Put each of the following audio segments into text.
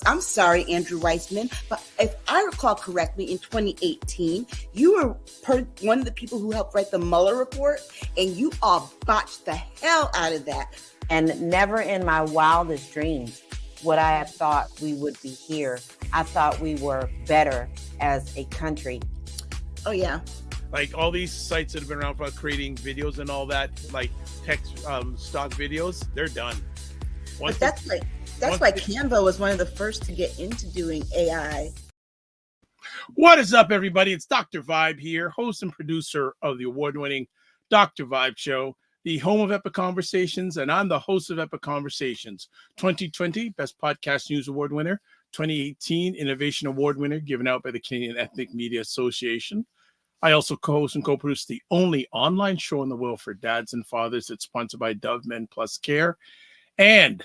I'm sorry, Andrew Weissman, but if I recall correctly, in 2018, you were one of the people who helped write the Mueller report, and you all botched the hell out of that. And never in my wildest dreams would I have thought we would be here. I thought we were better as a country. Oh, yeah. Like all these sites that have been around for creating videos and all that, like text stock videos, they're done. But that's why Canva was one of the first to get into doing AI. What is up, everybody? It's Dr. Vibe here, host and producer of the award-winning Dr. Vibe Show, the home of Epic Conversations, and I'm the host of Epic Conversations. 2020 Best Podcast News Award winner, 2018 Innovation Award winner, given out by the Canadian Ethnic Media Association. I also co-host and co-produce the only online show in the world for dads and fathers that's sponsored by Dove Men Plus Care. And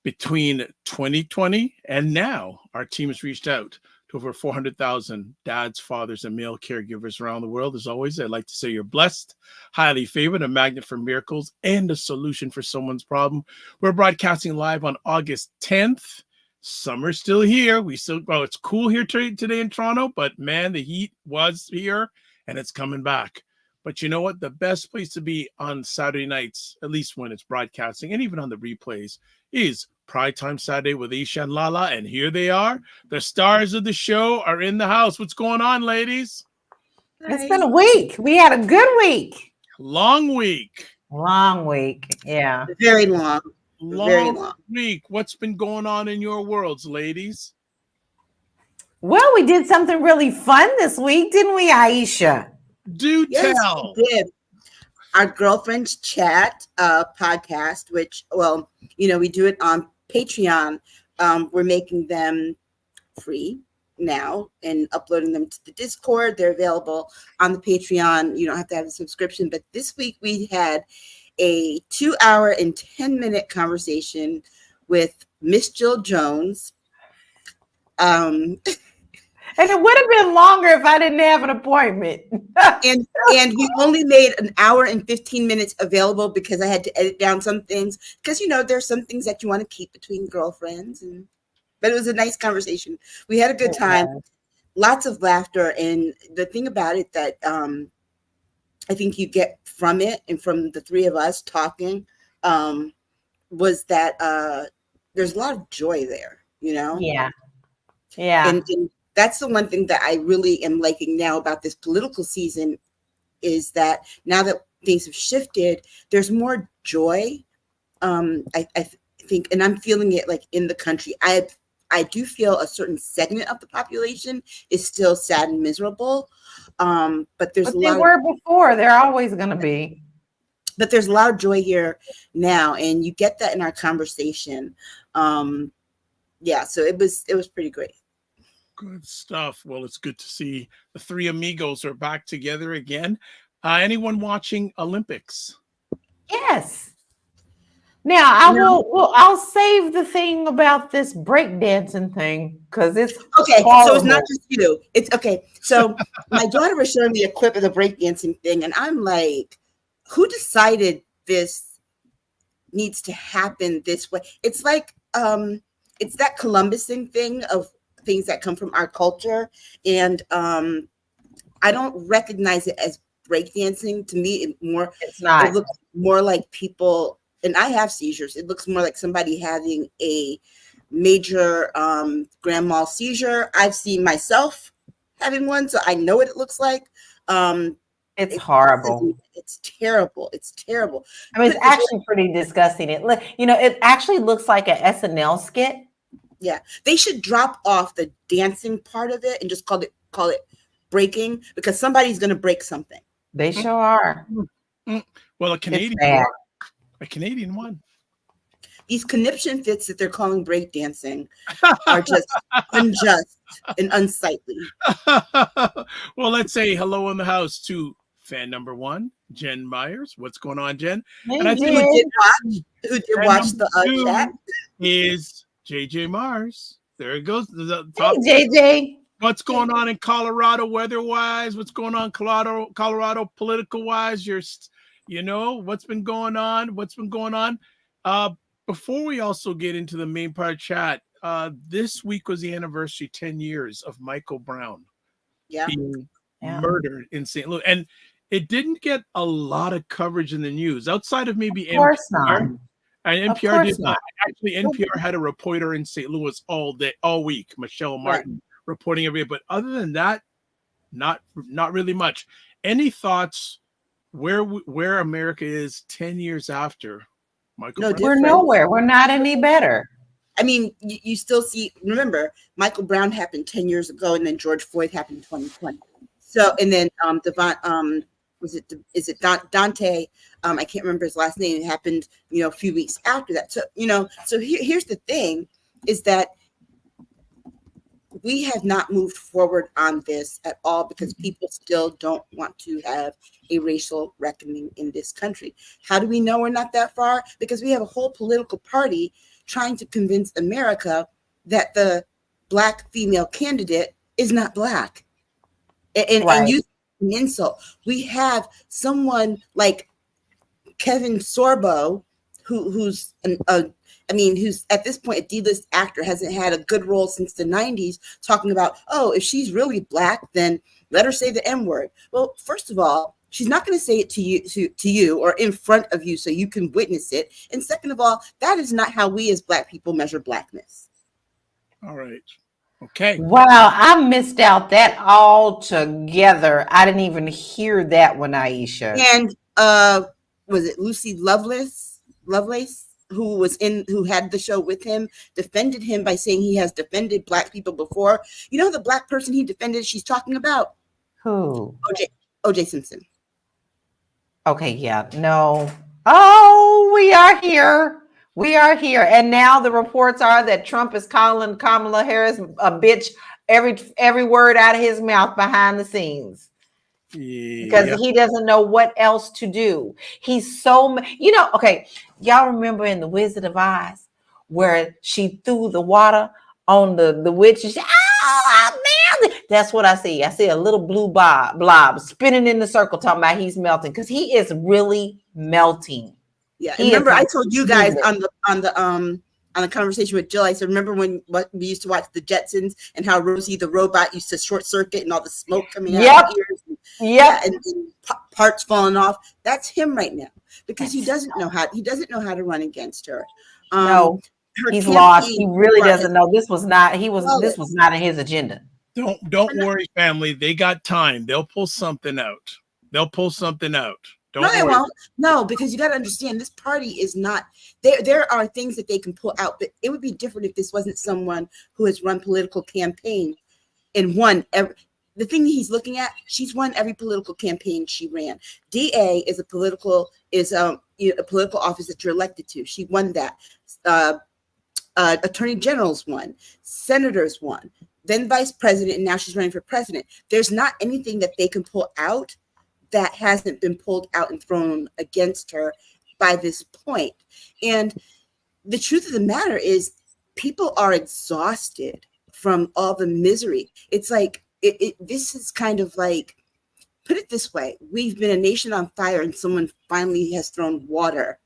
between 2020 and now, our team has reached out to over 400,000 dads, fathers, and male caregivers around the world. As always, I'd like to say you're blessed, highly favored, a magnet for miracles, and a solution for someone's problem. We're broadcasting live on August 10th. Summer's still here. It's cool here today in Toronto, but man, the heat was here and it's coming back. But you know what? The best place to be on Saturday nights, at least when it's broadcasting and even on the replays, is Primetime Saturday with Aisha and LaLa. And here they are. The stars of the show are in the house. What's going on, ladies? It's been a week. We had a good week. Long week. Long week. Yeah. Very long. Very long week. What's been going on in your worlds, ladies? Well, we did something really fun this week, didn't we, Aisha? Do tell. We did. Our Girlfriends Chat podcast, which, we do it on Patreon. We're making them free now and uploading them to the Discord. They're available on the Patreon. You don't have to have a subscription. But this week we had a 2-hour and 10-minute conversation with Miss Jill Jones. And it would have been longer if I didn't have an appointment. and we only made an hour and 15 minutes available because I had to edit down some things. Because, there's some things that you want to keep between girlfriends. But it was a nice conversation. We had a good time. Lots of laughter. And the thing about it that I think you get from it and from the three of us talking was that there's a lot of joy there, Yeah. Yeah. And that's the one thing that I really am liking now about this political season is that now that things have shifted, there's more joy. I think, and I'm feeling it like in the country. I do feel a certain segment of the population is still sad and miserable. But there's they were before. They're always going to be. But there's a lot of joy here now, and you get that in our conversation. So it was pretty great. Good stuff. Well, it's good to see the three amigos are back together again. Anyone watching Olympics? Yes. Now I'll save the thing about this breakdancing thing because it's okay. horrible. So it's not just you. It's okay. So my daughter was showing me a clip of the breakdancing thing, and I'm like, who decided this needs to happen this way? It's like it's that Columbusing thing of things that come from our culture, and I don't recognize it as breakdancing. To me, it's not. It looks more like people, and I have seizures. It looks more like somebody having a major grand mal seizure. I've seen myself having one, so I know what it looks like. It's horrible. It's terrible. It's terrible. I mean, it's actually pretty disgusting. It actually looks like an SNL skit. Yeah, they should drop off the dancing part of it and just call it breaking, because somebody's going to break something. They sure are. Well, a Canadian one. These conniption fits that they're calling breakdancing are just unjust and unsightly. Well, let's say hello in the house to fan number 1, Jen Myers. What's going on, Jen? Hey, and I think who did watch the chat is JJ Mars. There it goes. The top. Hey, JJ. What's going on in Colorado weather-wise? What's going on Colorado political-wise? What's been going on? Before we also get into the main part of chat, this week was the anniversary 10 years of Michael Brown Yeah. being murdered in St. Louis. And it didn't get a lot of coverage in the news outside of maybe Of course NPR. not. And Of NPR course did not. actually NPR had a reporter in St. Louis all week, Michelle Martin, reporting every day. But other than that, not really much. Any thoughts where America is 10 years after Michael Brown? We're nowhere. We're not any better. I mean, you still see, remember, Michael Brown happened 10 years ago, and then George Floyd happened in 2020. So, and then is it Dante? I can't remember his last name. It happened, a few weeks after that. So, so here's the thing is that we have not moved forward on this at all because people still don't want to have a racial reckoning in this country. How do we know we're not that far? Because we have a whole political party trying to convince America that the Black female candidate is not Black. And use an insult. We have someone like Kevin Sorbo, who's who's at this point a D-list actor, hasn't had a good role since the 90s, talking about, oh, if she's really Black, then let her say the N-word. Well, first of all, she's not going to say it to you or in front of you so you can witness it. And second of all, that is not how we as Black people measure Blackness. All right. Okay. Wow, I missed out that altogether. I didn't even hear that one, Aisha. And was it Lucy Lovelace, who had the show with him, defended him by saying he has defended Black people before. You know the Black person he defended she's talking about? Who? O.J. Simpson. Okay, yeah, no. Oh, we are here. We are here. And now the reports are that Trump is calling Kamala Harris a bitch every word out of his mouth behind the scenes. Because he doesn't know what else to do. He's so, okay, y'all remember in The Wizard of Oz where she threw the water on the witch and she, man, that's what I see. I see a little blue blob spinning in the circle talking about he's melting because he is really melting. Yeah, remember I told you guys on the conversation with Jill, I said, remember when we used to watch the Jetsons and how Rosie the robot used to short circuit and all the smoke coming out of her ears? And parts falling off. That's him right now because he doesn't know how to run against her. No, he's lost. He really doesn't know. This was not in his agenda. Don't worry, family. They got time. They'll pull something out. Don't worry. They won't. No, because you got to understand this party is not there. There are things that they can pull out, but it would be different if this wasn't someone who has run political campaign and won every. The thing he's looking at, she's won every political campaign she ran. DA is a political office that you're elected to. She won that. Attorney generals won. Senators won. Then vice president, and now she's running for president. There's not anything that they can pull out that hasn't been pulled out and thrown against her by this point. And the truth of the matter is people are exhausted from all the misery. It's like, this is kind of like, put it this way, we've been a nation on fire and someone finally has thrown water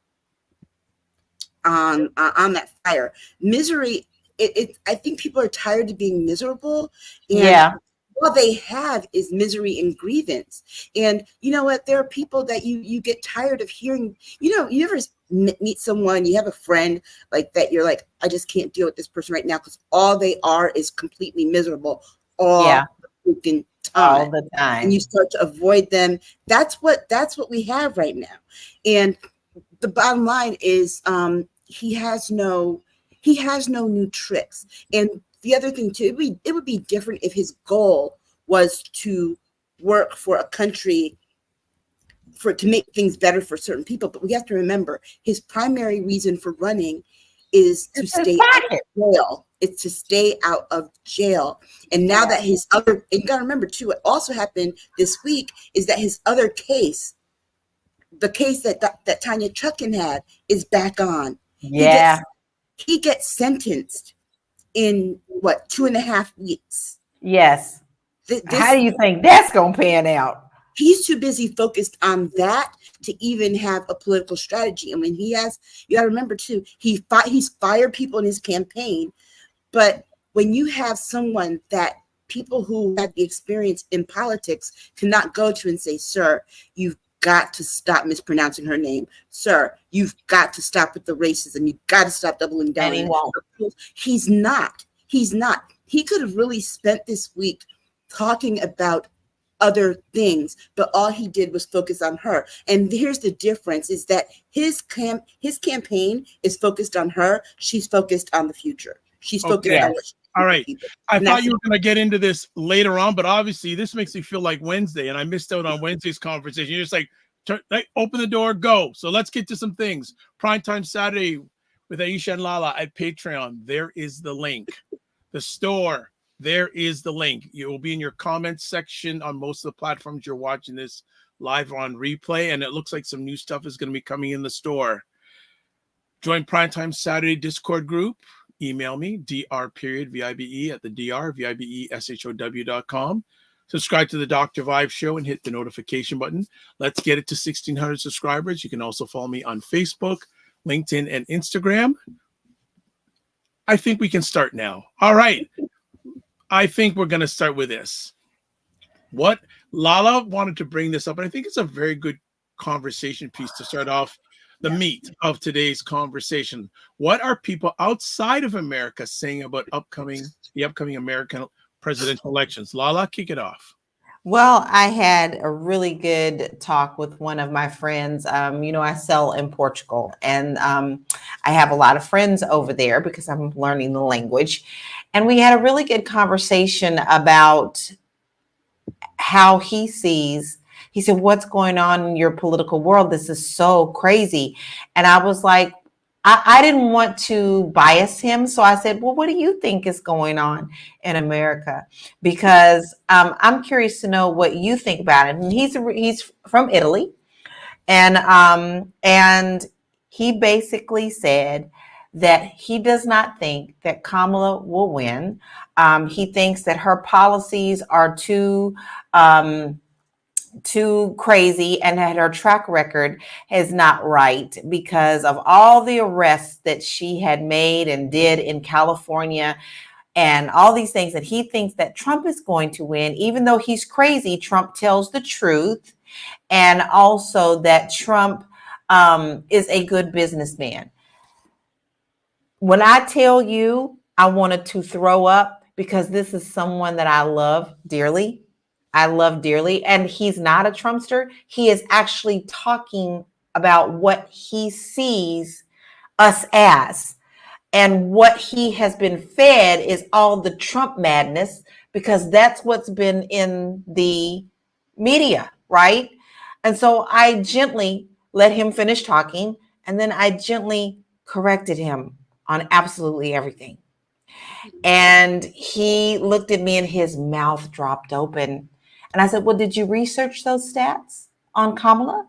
on that fire. Misery, I think people are tired of being miserable. And all they have is misery and grievance. And you know what? There are people that you get tired of hearing, you ever meet someone, you have a friend like that, you're like, I just can't deal with this person right now because all they are is completely miserable all the time. And you start to avoid them. That's what we have right now. And the bottom line is he has no new tricks. And the other thing too, it would be different if his goal was to work for a country to make things better for certain people. But we have to remember his primary reason for running is to stay out of jail. It's to stay out of jail. And now that and you gotta remember too, what also happened this week is that his other case, the case that Tanya Chutkan had, is back on. Yeah. He gets sentenced in 2.5 weeks. Yes. How do you think that's going to pan out? He's too busy focused on that to even have a political strategy. And when you got to remember too, he's fired people in his campaign But when you have someone that people who had the experience in politics cannot go to and say, sir, you've got to stop mispronouncing her name. Sir, you've got to stop with the racism. You've got to stop doubling down. And he won't. He's not. He's not. He could have really spent this week talking about other things, but all he did was focus on her. And here's the difference, is that his campaign is focused on her. She's focused on the future. She's focused on what she all right. people. I thought you were going to get into this later on, but obviously this makes me feel like Wednesday, and I missed out on Wednesday's conversation. You're just like, open the door, go. So let's get to some things. Primetime Saturday with Aisha and LaLa at Patreon. There is the link. The store. There is the link. It will be in your comments section on most of the platforms you're watching this live on replay, and it looks like some new stuff is going to be coming in the store. Join Primetime Saturday Discord group. Email me, dr.vibe at the drvibeshow.com. Subscribe to the Dr. Vibe Show and hit the notification button. Let's get it to 1,600 subscribers. You can also follow me on Facebook, LinkedIn, and Instagram. I think we can start now. All right. I think we're going to start with this. What LaLa wanted to bring this up, and I think it's a very good conversation piece to start off the meat of today's conversation. What are people outside of America saying about the upcoming American presidential elections? LaLa, kick it off. Well, I had a really good talk with one of my friends. I sell in Portugal, and I have a lot of friends over there because I'm learning the language. And we had a really good conversation about how he sees. He said, what's going on in your political world? This is so crazy. And I was like, I didn't want to bias him. So I said, well, what do you think is going on in America? Because I'm curious to know what you think about it. And he's from Italy. And he basically said that he does not think that Kamala will win. He thinks that her policies are too crazy, and that her track record is not right because of all the arrests that she had made and did in California and all these things, that he thinks that Trump is going to win. Even though he's crazy, Trump tells the truth, and also that Trump is a good businessman. When I tell you I wanted to throw up, because this is someone that I love dearly. And he's not a Trumpster. He is actually talking about what he sees us as. And what he has been fed is all the Trump madness, because that's what's been in the media, right? And so I gently let him finish talking, and then I gently corrected him on absolutely everything. And he looked at me and his mouth dropped open. And I said, well, did you research those stats on Kamala?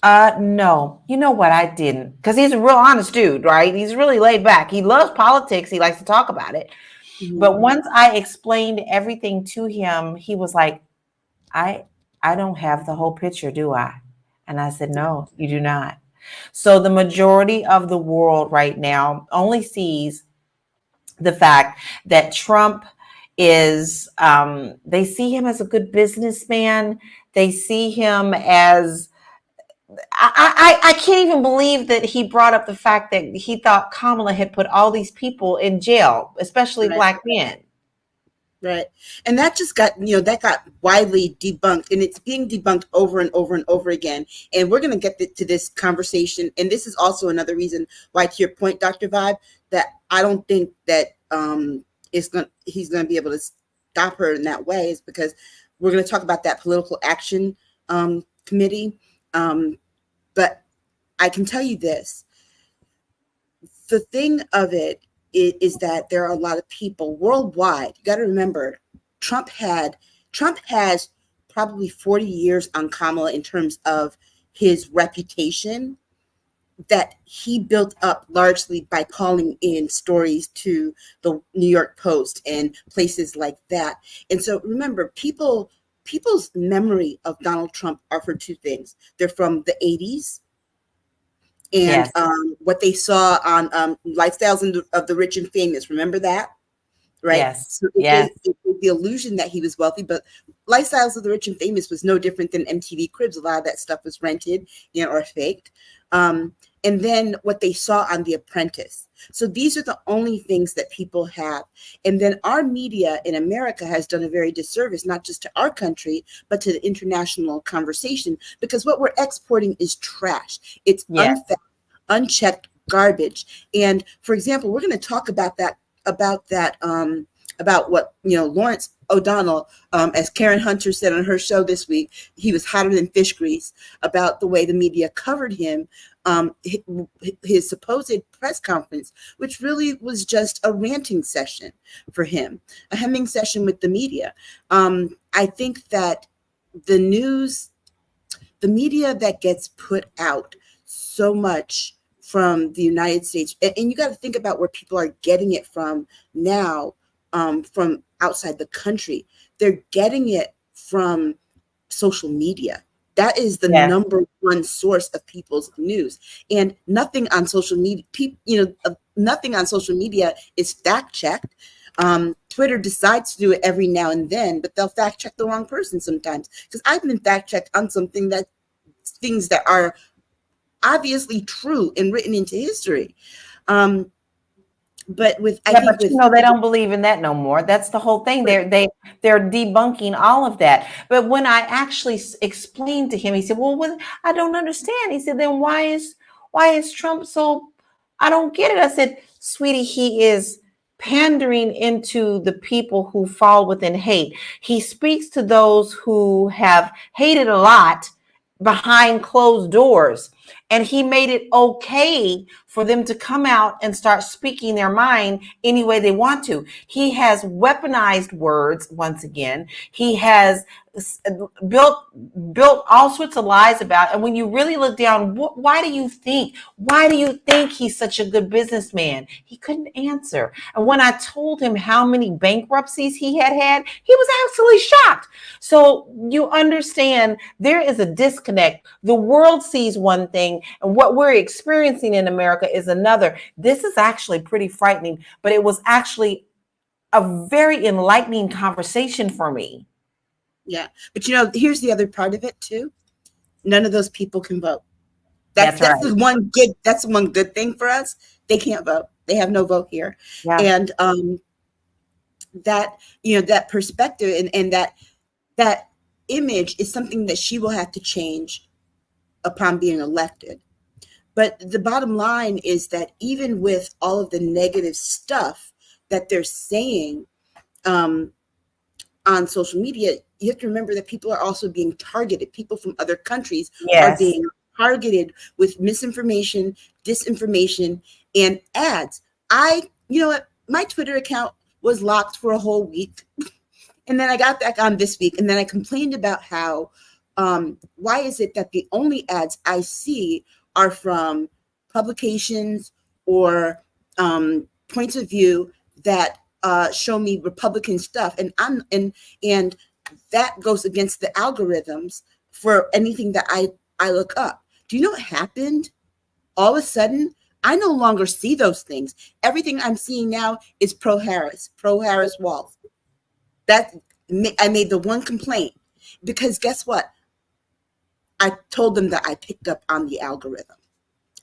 No. You know what? I didn't. Because he's a real honest dude, right? He's really laid back. He loves politics. He likes to talk about it. Mm-hmm. But once I explained everything to him, he was like, I don't have the whole picture, do I? And I said, no, you do not. So the majority of the world right now only sees the fact that Trump is, they see him as a good businessman. They see him as, I can't even believe that he brought up the fact that he thought Kamala had put all these people in jail, especially Black men. Right. And that just got, that got widely debunked, and it's being debunked over and over and over again. And we're going to get to this conversation. And this is also another reason why, to your point, Dr. Vibe, that I don't think that he's going to be able to stop her in that way, is because we're going to talk about that political action committee. But I can tell you this, the thing of it is that there are a lot of people worldwide. You got to remember, Trump has probably 40 years on Kamala in terms of his reputation that he built up largely by calling in stories to the New York Post and places like that. And so remember, people's memory of Donald Trump are for two things. They're from the 80s, and Yes. what they saw on Lifestyles of the Rich and Famous. Remember that? Right. Yes. So Yes. it gave the illusion that he was wealthy, but Lifestyles of the Rich and Famous was no different than MTV Cribs. A lot of that stuff was rented, or faked. And then what they saw on The Apprentice. So these are the only things that people have. And then our media in America has done a very disservice, not just to our country, but to the international conversation, because what we're exporting is trash. It's Yes. unchecked garbage. And for example, we're going to talk about that, about what, Lawrence O'Donnell, as Karen Hunter said on her show this week, he was hotter than fish grease, about the way the media covered him, his supposed press conference, which really was just a ranting session for him, a hemming session with the media. I think that the media that gets put out so much from the United States, and you got to think about where people are getting it from now, from outside the country. They're getting it from social media. That is the Yes. number one source of people's news, and nothing on social media. Nothing on social media is fact checked. Twitter decides to do it every now and then, but they'll fact check the wrong person sometimes. Because I've been fact checked on things that are obviously true and written into history. But But they don't believe in that no more. That's the whole thing. They're debunking all of that. But when I actually explained to him, he said, "Well, I don't understand." He said, "Then why is Trump so? I don't get it." I said, "Sweetie, he is pandering into the people who fall within hate. He speaks to those who have hated a lot behind closed doors." And he made it okay for them to come out and start speaking their mind any way they want to. He has weaponized words once again. He has built all sorts of lies about. And when you really look down, why do you think he's such a good businessman? He couldn't answer. And when I told him how many bankruptcies he had, he was absolutely shocked. So you understand there is a disconnect. The world sees one thing, and what we're experiencing in America is another. This is actually pretty frightening, but it was actually a very enlightening conversation for me. Yeah, but here's the other part of it too. None of those people can vote. That's right. That's one good thing for us. They can't vote. They have no vote here. Yeah. And that perspective and that image is something that she will have to change upon being elected. But the bottom line is that even with all of the negative stuff that they're saying on social media, you have to remember that people are also being targeted. People from other countries are being targeted with misinformation, disinformation, and ads. My Twitter account was locked for a whole week. And then I got back on this week, and then I complained about how, why is it that the only ads I see are from publications or points of view that show me Republican stuff, and that goes against the algorithms for anything that I look up. Do you know what happened? All of a sudden, I no longer see those things. Everything I'm seeing now is pro Harris walls. I made the one complaint because guess what? I told them that I picked up on the algorithm,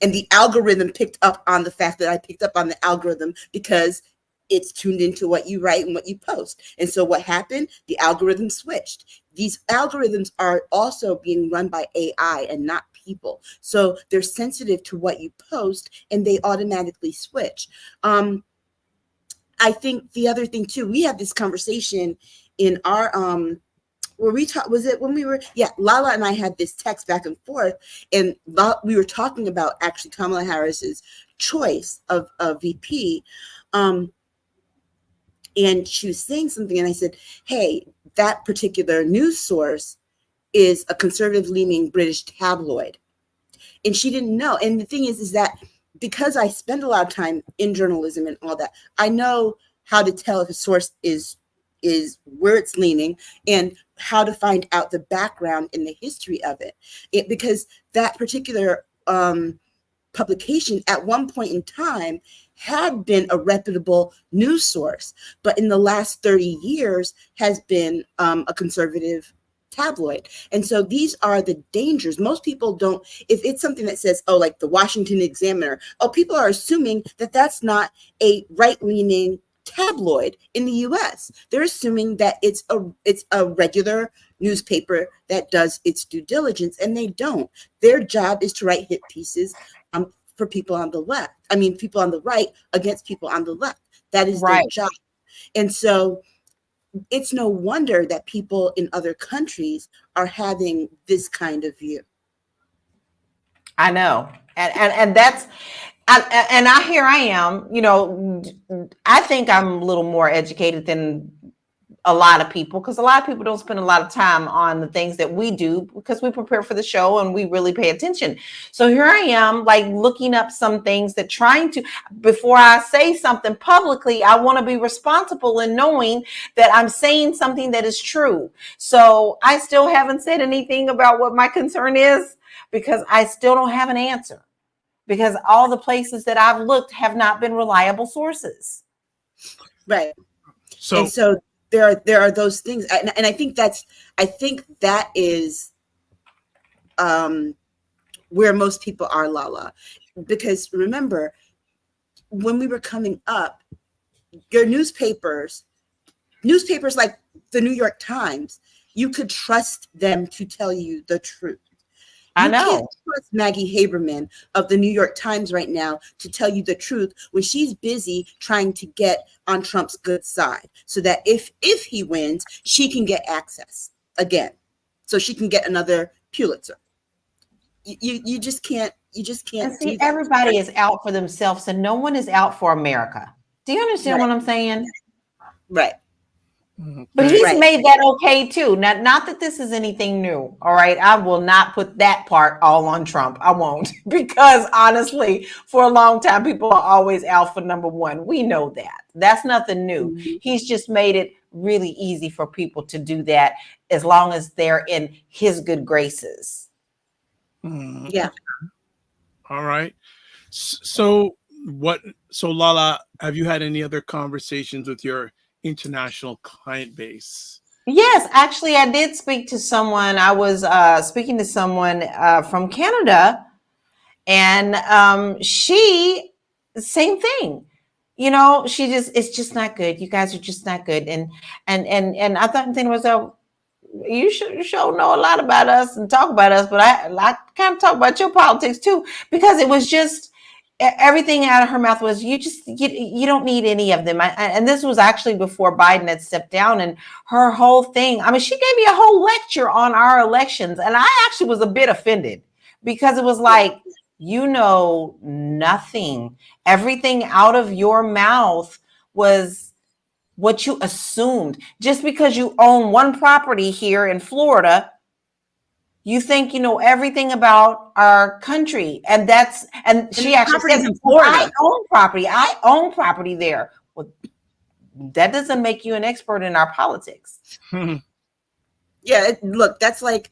and the algorithm picked up on the fact that I picked up on the algorithm because it's tuned into what you write and what you post. And so what happened? The algorithm switched. These algorithms are also being run by AI and not people. So they're sensitive to what you post and they automatically switch. I think the other thing too, we had this conversation in our where we talked, was it when we were, LaLa and I had this text back and forth, and we were talking about actually Kamala Harris's choice of VP. And she was saying something, and I said, hey, that particular news source is a conservative leaning British tabloid. And she didn't know. And the thing is that because I spend a lot of time in journalism and all that, I know how to tell if a source is where it's leaning and how to find out the background and the history of it. Because that particular publication at one point in time had been a reputable news source, but in the last 30 years has been a conservative tabloid. And so these are the dangers. Most people don't, if it's something that says, oh, like the Washington Examiner, oh, people are assuming that that's not a right-leaning tabloid in the US. They're assuming that it's a regular newspaper that does its due diligence, and they don't. Their job is to write hit pieces for people on the left. I mean, people on the right against people on the left. That is their job. And so it's no wonder that people in other countries are having this kind of view. I know. And that's, and here I am, you know, I think I'm a little more educated than a lot of people, because a lot of people don't spend a lot of time on the things that we do because we prepare for the show and we really pay attention. So here I am, like looking up some things that before I say something publicly, I want to be responsible in knowing that I'm saying something that is true. So I still haven't said anything about what my concern is because I still don't have an answer, because all the places that I've looked have not been reliable sources. Right. So there are those things, and I think that is where most people are, LaLa, because remember, when we were coming up, your newspapers like the New York Times, you could trust them to tell you the truth. You can't trust Maggie Haberman of the New York Times right now to tell you the truth when she's busy trying to get on Trump's good side, so that if he wins, she can get access again, so she can get another Pulitzer. You just can't. And see, everybody is out for themselves, and no one is out for America. Do you understand what I'm saying? Right. But he's made that okay too. Not that this is anything new. All right. I will not put that part all on Trump. I won't, because honestly, for a long time, people are always out for number one. We know that. That's nothing new. Mm-hmm. He's just made it really easy for people to do that as long as they're in his good graces. Mm-hmm. Yeah. All right. So LaLa, have you had any other conversations with your international client base? Yes, actually, I did speak to someone. I was speaking to someone from Canada, and she, same thing. You know, it's just not good. You guys are just not good. And I thought to myself, you sure know a lot about us and talk about us, but I kind of talk about your politics too, because it was just everything out of her mouth was, you don't need any of them. And this was actually before Biden had stepped down, and her whole thing, I mean, she gave me a whole lecture on our elections, and I actually was a bit offended, because it was like, you know nothing. Everything out of your mouth was what you assumed. Just because you own one property here in Florida, you think you know everything about our country. And she actually said, I own property there. Well, that doesn't make you an expert in our politics. Yeah, look, that's like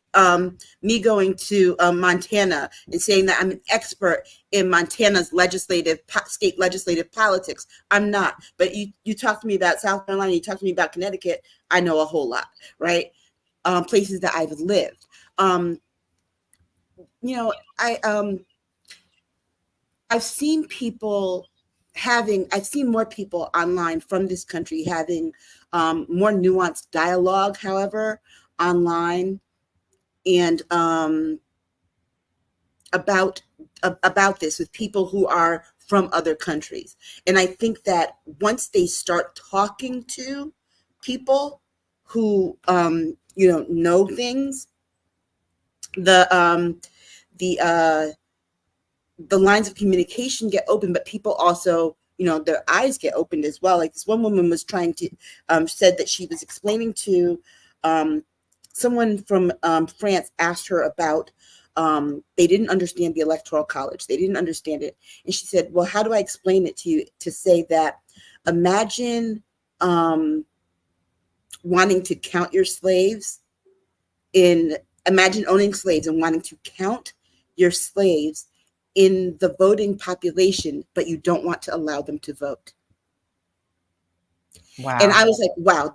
me going to Montana and saying that I'm an expert in Montana's state legislative politics. I'm not. But you talk to me about South Carolina, you talk to me about Connecticut, I know a whole lot, right? Places that I've lived. You know, I've seen more people online from this country having more nuanced dialogue, however, online, and about this with people who are from other countries. And I think that once they start talking to people who know things, the lines of communication get open, but people also, their eyes get opened as well. Like this one woman was trying to said that she was explaining to someone from France, asked her about they didn't understand the Electoral College. They didn't understand it. And she said, well, how do I explain it to you to say that imagine wanting to count your slaves imagine owning slaves and wanting to count your slaves in the voting population, but you don't want to allow them to vote. Wow. And I was like, wow,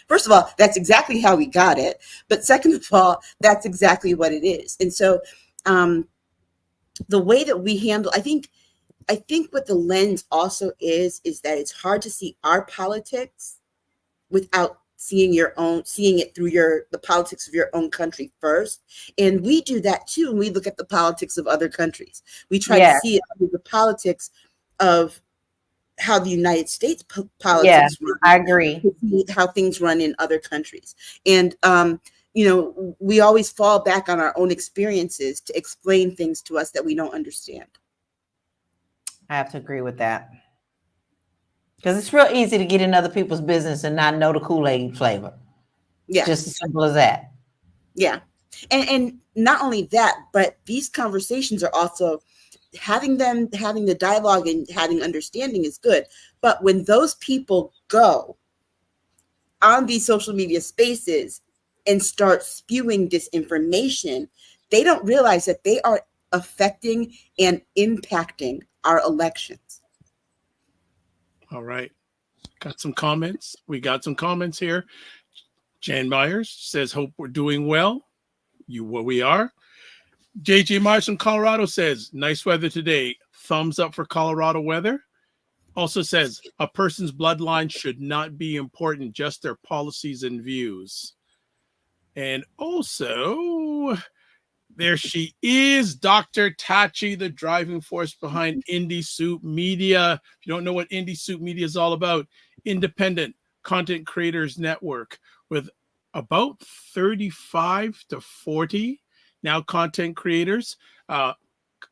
first of all, that's exactly how we got it. But second of all, that's exactly what it is. And so the way that we handle, I think what the lens also is that it's hard to see our politics without seeing it through the politics of your own country first. And we do that too when we look at the politics of other countries. We try to see it through the politics of how the United States politics run. I agree. How things run in other countries. And we always fall back on our own experiences to explain things to us that we don't understand. I have to agree with that. Because it's real easy to get in other people's business and not know the Kool-Aid flavor. Yeah. Just as simple as that. Yeah. And not only that, but these conversations are also having the dialogue and having understanding is good. But when those people go on these social media spaces and start spewing disinformation, they don't realize that they are affecting and impacting our elections. All right. Got some comments. We got some comments here. Jan Myers says, hope we're doing well. We are. JJ Myers from Colorado says, nice weather today. Thumbs up for Colorado weather. Also says, a person's bloodline should not be important, just their policies and views. And also, there she is, Dr. Tachi, the driving force behind Indie Soup Media. If you don't know what Indie Soup Media is all about, independent content creators network with about 35 to 40 now content creators. A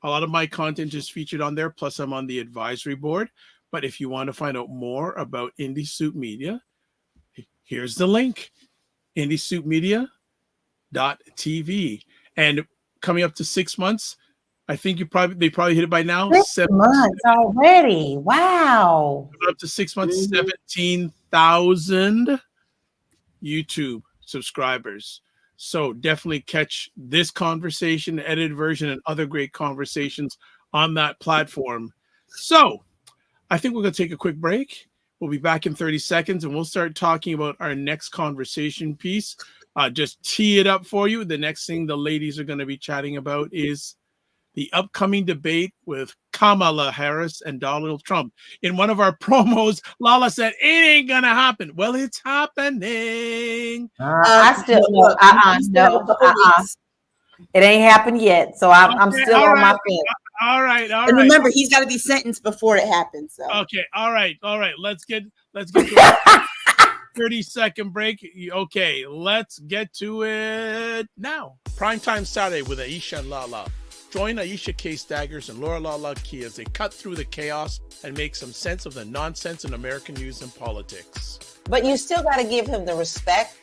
lot of my content is featured on there, plus I'm on the advisory board. But if you want to find out more about Indie Soup Media, here's the link, indiesoupmedia.tv. And coming up to 6 months, I think they probably hit it by now. 6 months already. Wow. Up to 6 months, 17,000 YouTube subscribers. So definitely catch this conversation, the edited version, and other great conversations on that platform. So I think we're going to take a quick break. We'll be back in 30 seconds, and we'll start talking about our next conversation piece. Just tee it up for you. The next thing the ladies are going to be chatting about is the upcoming debate with Kamala Harris and Donald Trump. In one of our promos, LaLa said, it ain't going to happen. Well, it's happening. I still no. It ain't happened yet. So I'm still on my fence. All right. And remember, he's got to be sentenced before it happens. So. Okay. All right. Let's get to 30-second break. Okay, let's get to it now. Primetime Saturday with Aisha and LaLa. Join Aisha K. Staggers and LaLa Key as they cut through the chaos and make some sense of the nonsense in American news and politics. But you still got to give him the respect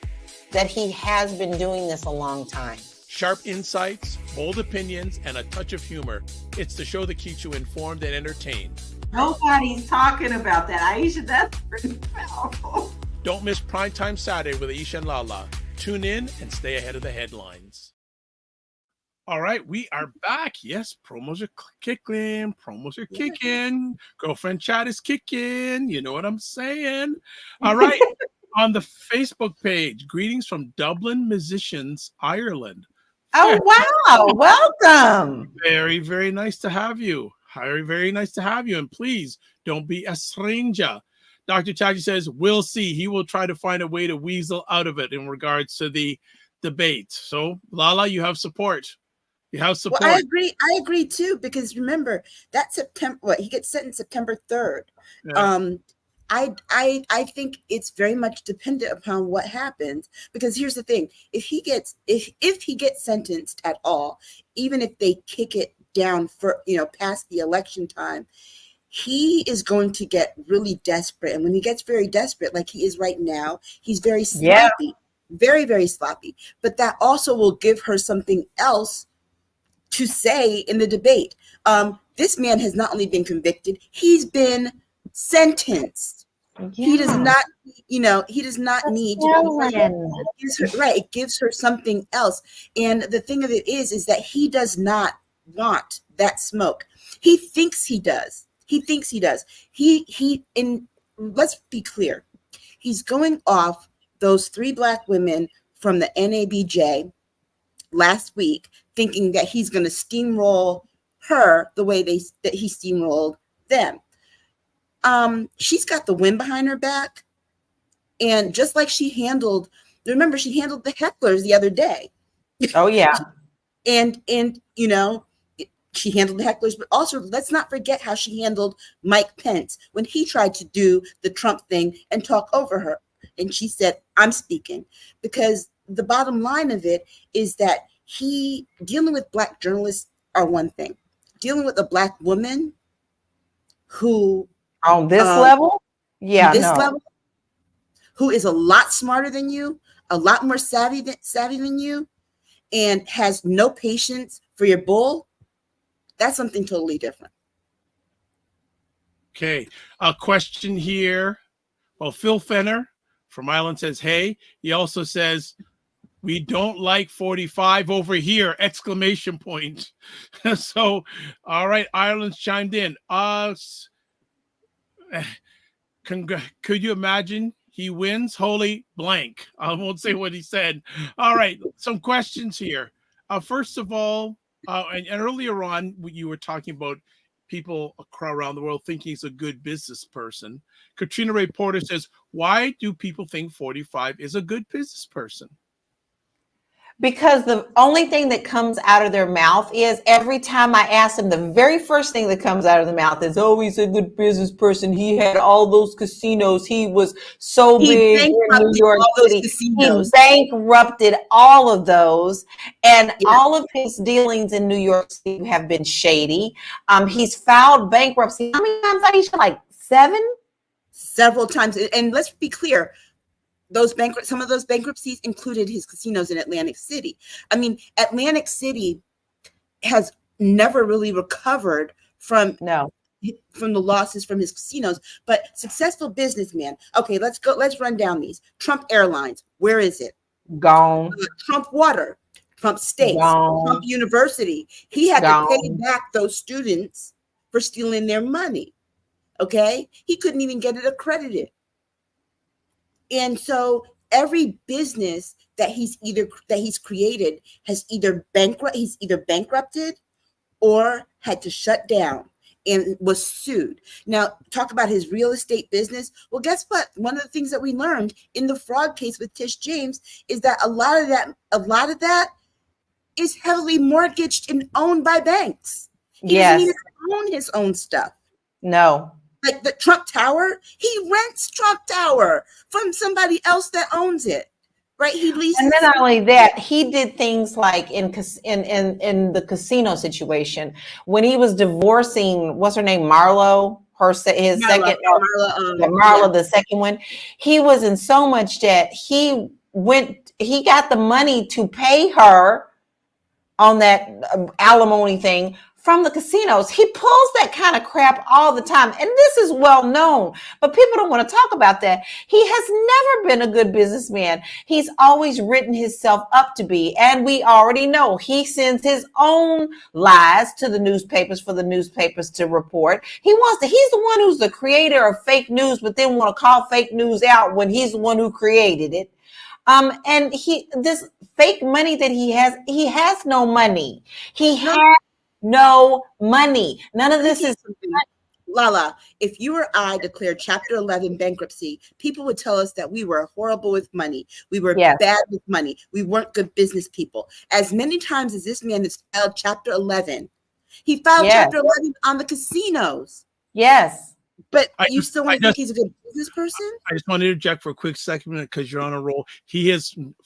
that he has been doing this a long time. Sharp insights, bold opinions, and a touch of humor. It's the show that keeps you informed and entertained. Nobody's talking about that. Aisha, that's pretty powerful. Don't miss Primetime Saturday with Aisha and LaLa. Tune in and stay ahead of the headlines. All right, we are back. Yes, promos are kicking. Girlfriend chat is kicking. You know what I'm saying? All right, on the Facebook page, greetings from Dublin Musicians, Ireland. Oh, wow. Welcome. Very, very nice to have you. Very, very nice to have you. And please don't be a stranger. Dr. Tachi says, we'll see. He will try to find a way to weasel out of it in regards to the debate. So, LaLa, you have support. You have support. Well, I agree too, because remember that he gets sentenced September 3rd. Yeah. I think it's very much dependent upon what happens, because here's the thing: if he gets sentenced at all, even if they kick it down for past the election time, he is going to get really desperate. And when he gets very desperate, like he is right now, he's very sloppy, very, very sloppy. But that also will give her something else to say in the debate. This man has not only been convicted, he's been sentenced. Yeah. He does not, he does not need to. It gives her something else. And the thing of it is that he does not want that smoke. He thinks he does. And let's be clear. He's going off those 3 Black women from the NABJ last week, thinking that he's going to steamroll her the way that he steamrolled them. She's got the wind behind her back. And just like she handled the hecklers the other day. Oh, yeah. and she handled the hecklers, but also let's not forget how she handled Mike Pence when he tried to do the Trump thing and talk over her. And she said, I'm speaking. Because the bottom line of it is that dealing with Black journalists are one thing. Dealing with a Black woman who on this level, level, who is a lot smarter than you, a lot more savvy than you, and has no patience for your bull, that's something totally different. Okay, a question here. Well, Phil Fenner from Ireland says, hey, he also says, we don't like 45 over here, exclamation point. So, all right, Ireland's chimed in. Could you imagine he wins? Holy blank. I won't say what he said. All right, some questions here. First of all, and earlier on, you were talking about people around the world thinking he's a good business person. Katrina Ray Porter says, why do people think 45 is a good business person? Because the only thing that comes out of their mouth is, every time I ask them, the very first thing that comes out of the mouth is, oh, he's a good business person. He had all those casinos. He was so big in New York City. He bankrupted all of those. And all of his dealings in New York City have been shady. He's filed bankruptcy. How many times, Aisha? Like 7? Several times. And let's be clear. Some of those bankruptcies included his casinos in Atlantic City. I mean, Atlantic City has never really recovered from the losses from his casinos, but successful businessman. Okay, let's run down these. Trump Airlines, where is it? Gone. Trump Water, Trump States, Trump University. He had to pay back those students for stealing their money. Okay, he couldn't even get it accredited. And so every business that he's created has either bankrupted or had to shut down and was sued. Now, talk about his real estate business. Well, guess what? One of the things that we learned in the fraud case with Tish James is that a lot of that is heavily mortgaged and owned by banks. He doesn't even own his own stuff. No. Like the Trump Tower, he rents Trump Tower from somebody else that owns it, right? He leases. And then not only that, he did things like in the casino situation when he was divorcing, what's her name, Marlo, the second one. He was in so much debt. He got the money to pay her on that alimony thing from the casinos. He pulls that kind of crap all the time. And this is well known, but people don't want to talk about that. He has never been a good businessman. He's always written himself up to be. And we already know he sends his own lies to the newspapers for the newspapers to report. He's the one who's the creator of fake news, but then want to call fake news out when he's the one who created it. And this fake money that he has no money. He has no money. None of this is LaLa. If you or I declared Chapter 11 bankruptcy, people would tell us that we were horrible with money. We were bad with money. We weren't good business people. As many times as this man has filed Chapter 11, he filed Chapter 11 on the casinos. Yes. But you still want to think he's a good business person? I just want to interject for a quick second because you're on a roll.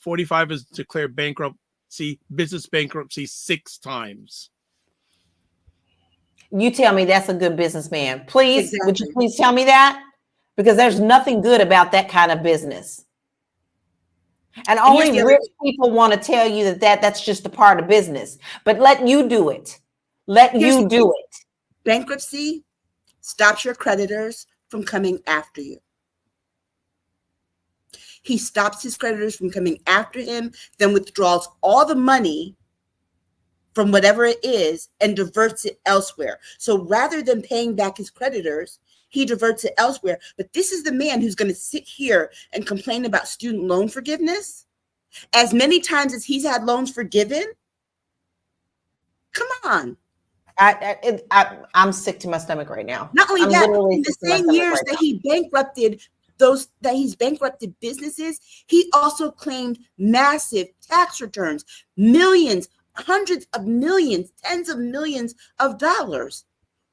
45 has declared business bankruptcy 6 times. You tell me that's a good businessman. Please, Would you please tell me that? Because there's nothing good about that kind of business. And only rich people want to tell you that's just a part of business. But let you do it. Bankruptcy stops your creditors from coming after you. He stops his creditors from coming after him, then withdraws all the money from whatever it is and diverts it elsewhere. So rather than paying back his creditors, he diverts it elsewhere. But this is the man who's going to sit here and complain about student loan forgiveness as many times as he's had loans forgiven. Come on. I'm sick to my stomach right now. Not only I'm that, literally in the sick to my same stomach years right that now. he's bankrupted businesses, he also claimed massive tax returns, millions, hundreds of millions, tens of millions of dollars.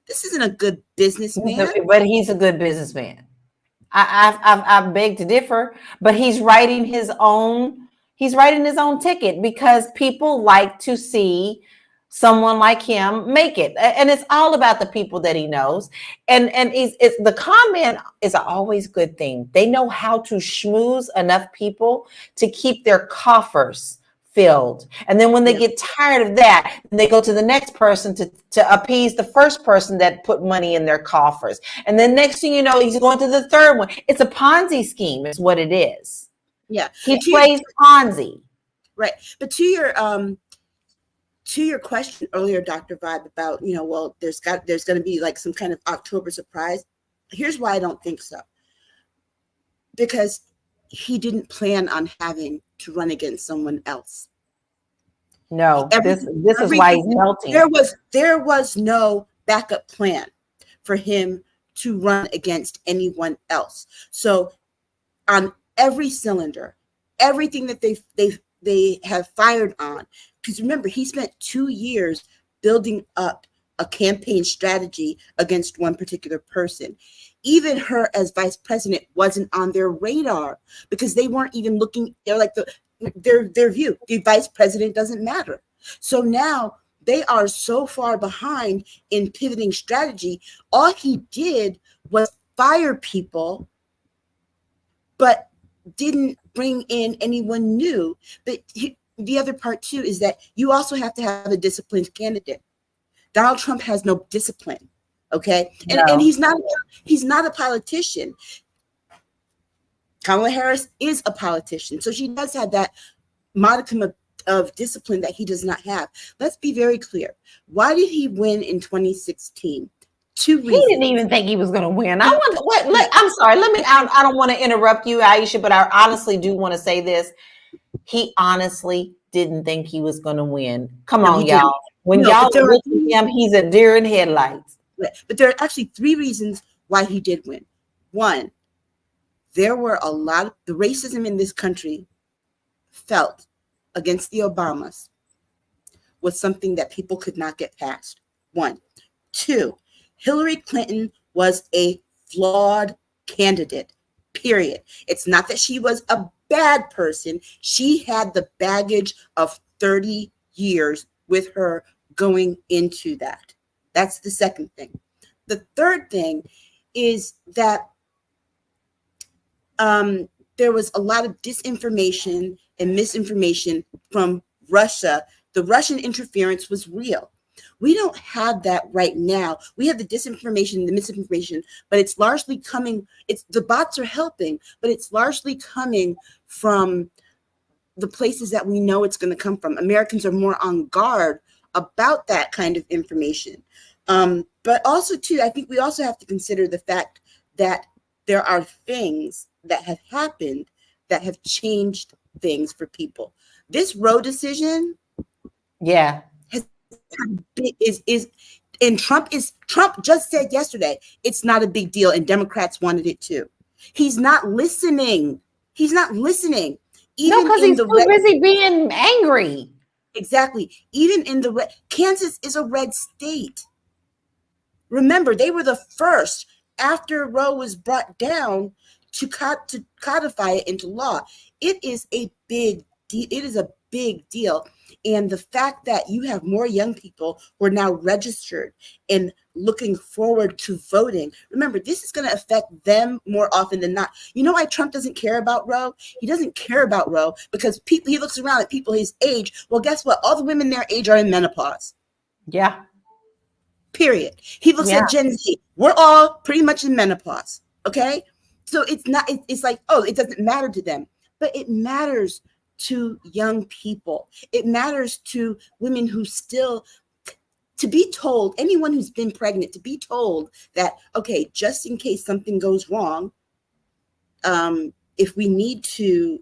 This isn't a good businessman. But he's a good businessman. I beg to differ, but he's writing his own ticket because people like to see someone like him make it, and it's all about the people that he knows. And it's the comment is an always good thing. They know how to schmooze enough people to keep their coffers filled, and then when they get tired of that, they go to the next person to appease the first person that put money in their coffers, and then next thing you know, he's going to the third one. It's a Ponzi scheme, is what it is. Yeah, he plays Ponzi. Right, but to your question earlier, Dr. Vibe, about well, there's going to be like some kind of October surprise. Here's why I don't think so. Because he didn't plan on having to run against someone else. No, this is why he's melting. There was no backup plan for him to run against anyone else. So on every cylinder, everything that they have fired on, because remember, he spent 2 years building up a campaign strategy against one particular person. Even her as vice president wasn't on their radar because they weren't even looking. They're like their view. The vice president doesn't matter. So now they are so far behind in pivoting strategy. All he did was fire people, but didn't bring in anyone new. But the other part too is that you also have to have a disciplined candidate. Donald Trump has no discipline. Okay. And he's not a politician. Kamala Harris is a politician. So she does have that modicum of discipline that he does not have. Let's be very clear. Why did he win in 2016? 2 reasons. He didn't even think he was going to win. I'm sorry. I don't want to interrupt you, Aisha, but I honestly do want to say this. He honestly didn't think he was going to win. Come on, y'all. When y'all look at him, he's a deer in headlights. But there are actually 3 reasons why he did win. One, there were a lot of the racism in this country felt against the Obamas was something that people could not get past. 1. 2, Hillary Clinton was a flawed candidate, period. It's not that she was a bad person. She had the baggage of 30 years with her going into that. That's the second thing. The third thing is that there was a lot of disinformation and misinformation from Russia. The Russian interference was real. We don't have that right now. We have the disinformation, the misinformation, but it's largely coming. The bots are helping, but it's largely coming from the places that we know it's going to come from. Americans are more on guard about that kind of information. But also, too, I think we also have to consider the fact that there are things that have happened that have changed things for people. This Roe decision, Trump just said yesterday it's not a big deal, and Democrats wanted it too. He's not listening. Even because he's too busy being angry. Exactly. Even in the red, Kansas is a red state. Remember, they were the first after Roe was brought down to codify it into law. It is a big deal. It is a big deal. And the fact that you have more young people who are now registered and looking forward to voting. Remember, this is going to affect them more often than not. You know why Trump doesn't care about Roe? He doesn't care about Roe because he looks around at people his age. Well, guess what? All the women their age are in menopause. Yeah. Period. He looks at Gen Z. We're all pretty much in menopause. Okay. So it's like, oh, it doesn't matter to them, but it matters to young people. It matters to women who still, to be told, anyone who's been pregnant, to be told that, okay, just in case something goes wrong, if we need to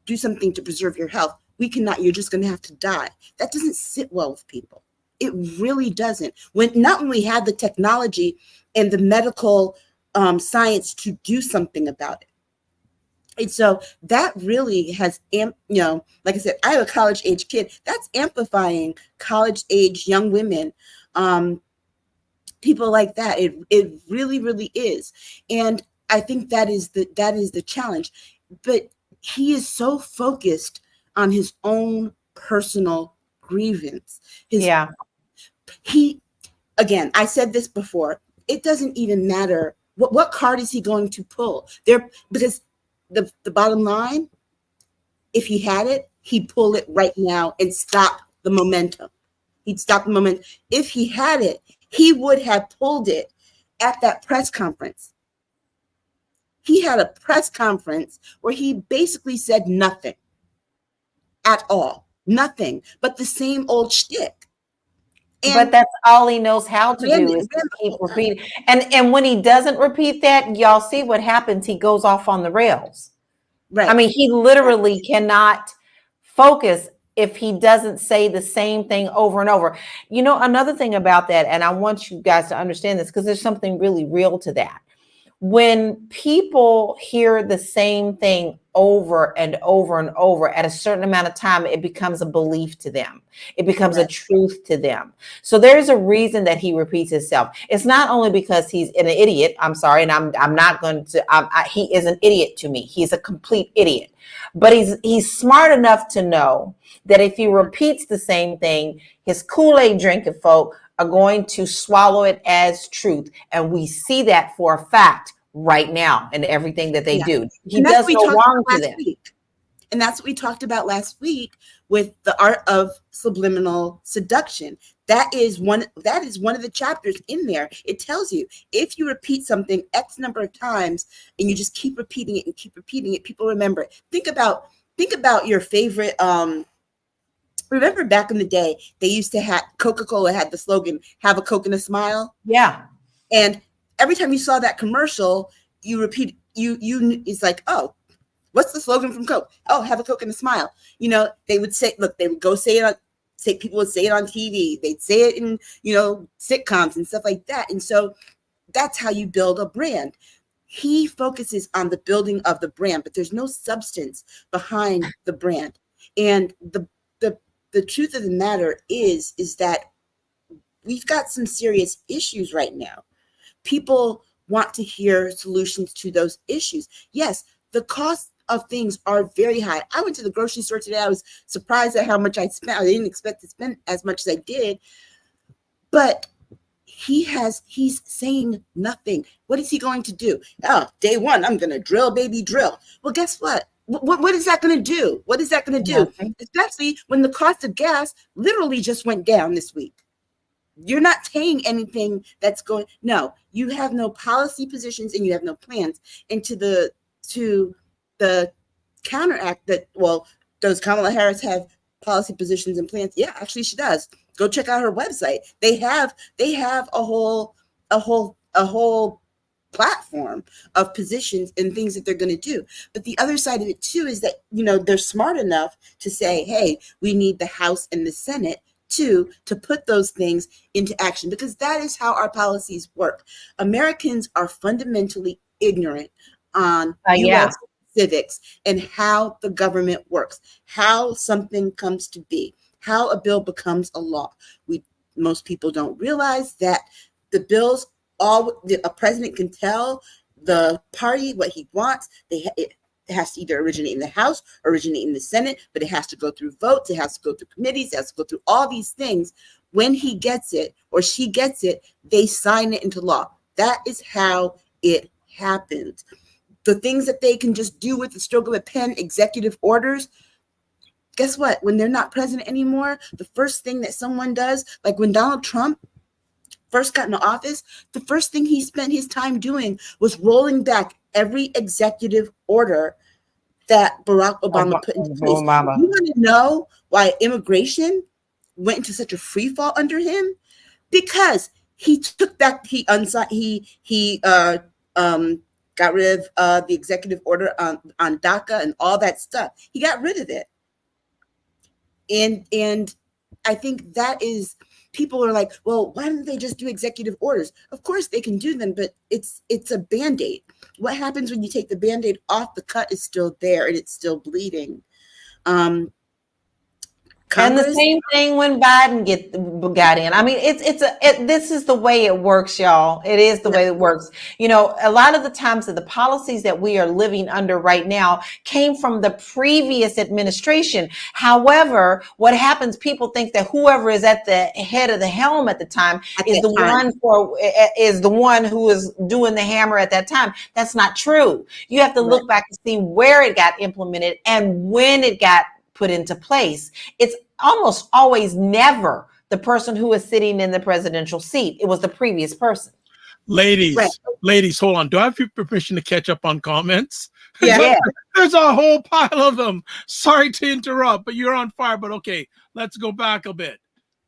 do something to preserve your health, we cannot, you're just going to have to die. That doesn't sit well with people. It really doesn't. Not when we have the technology and the medical science to do something about it. And so that really has, like I said, I have a college age kid. That's amplifying college age young women, people like that. It really, really is. And I think that is the challenge. But he is so focused on his own personal grievance. Again, I said this before, it doesn't even matter what card is he going to pull there, because the bottom line, if he had it, he'd pull it right now and stop the momentum. He'd stop the momentum. If he had it, he would have pulled it at that press conference. He had a press conference where he basically said nothing at all. Nothing but the same old shtick. But that's all he knows how to do is to keep repeating. And when he doesn't repeat that, y'all see what happens. He goes off on the rails. Right. I mean, he literally cannot focus if he doesn't say the same thing over and over. You know, another thing about that, and I want you guys to understand this because there's something really real to that. When people hear the same thing over and over and over at a certain amount of time, it becomes a belief to them. It becomes a truth to them. So there's a reason that he repeats himself. It's not only because he's an idiot. I'm sorry. And I'm not going to, he is an idiot to me. He's a complete idiot, but he's smart enough to know that if he repeats the same thing, his Kool-Aid drinking folk are going to swallow it as truth. And we see that for a fact right now in everything that they do. He does no wrong to them. And that's what we talked about last week with the art of subliminal seduction. That is one of the chapters in there. It tells you if you repeat something X number of times and you just keep repeating it, people remember it. Think about your favorite remember back in the day, they used to have Coca-Cola had the slogan, "Have a Coke and a smile." Yeah. And every time you saw that commercial, you repeat, it's like, oh, what's the slogan from Coke? Oh, have a Coke and a smile. You know, they would say, look, they would go people would say it on TV. They'd say it in, sitcoms and stuff like that. And so that's how you build a brand. He focuses on the building of the brand, but there's no substance behind the brand. And the truth of the matter is that we've got some serious issues right now. People want to hear solutions to those issues. Yes, the cost of things are very high. I went to the grocery store today. I was surprised at how much I spent. I didn't expect to spend as much as I did. But he's saying nothing. What is he going to do? Oh, day one, I'm going to drill, baby, drill. Well, guess what? What is that going to do? What is that going to do? Nothing. Especially when the cost of gas literally just went down this week. You're not saying anything that's going. No, you have no policy positions and you have no plans. And to the counteract that, well, does Kamala Harris have policy positions and plans? Yeah, actually she does. Go check out her website. They have a whole platform of positions and things that they're going to do. But the other side of it too is that, they're smart enough to say, hey, we need the House and the Senate to put those things into action, because that is how our policies work. Americans are fundamentally ignorant on US civics and how the government works, how something comes to be, how a bill becomes a law. Most people don't realize that the bills, a president can tell the party what he wants. It has to either originate in the House, originate in the Senate, but it has to go through votes. It has to go through committees. It has to go through all these things. When he gets it or she gets it, they sign it into law. That is how it happens. The things that they can just do with the stroke of a pen, executive orders, guess what? When they're not president anymore, the first thing that someone does, like when Donald Trump first got into office, the first thing he spent his time doing was rolling back every executive order that Barack Obama put into place. Obama. You want to know why immigration went into such a free fall under him? Because he took back, he got rid of the executive order on DACA and all that stuff. He got rid of it. And I think that is, people are like, well, why don't they just do executive orders? Of course they can do them, but it's a Band-Aid. What happens when you take the Band-Aid off? The cut is still there and it's still bleeding. And the same thing when Biden got in. I mean, this is the way it works, y'all. It is the way it works. You know, a lot of the times that the policies that we are living under right now came from the previous administration. However, what happens, people think that whoever is at the head of the helm at the time is the one who is doing the hammer at that time. That's not true. You have to look back to see where it got implemented and when it got put into place. It's almost always never the person who is sitting in the presidential seat. It was the previous person. Ladies, hold on. Do I have your permission to catch up on comments? Yeah. There's a whole pile of them. Sorry to interrupt, but you're on fire. But okay, let's go back a bit.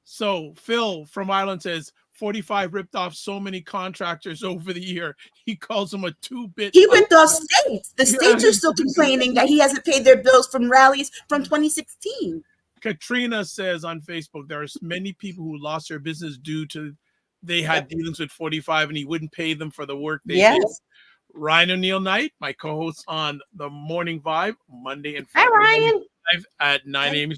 So Phil from Ireland says 45 ripped off so many contractors over the year. He calls them a 2-bit. He ripped off states. The states are still complaining that he hasn't paid their bills from rallies from 2016. Katrina says on Facebook, there are many people who lost their business due to they had dealings with 45 and he wouldn't pay them for the work they did. Ryan O'Neill Knight, my co-host on the Morning Vibe, Monday and Friday. Hi, Ryan. At 9 a.m.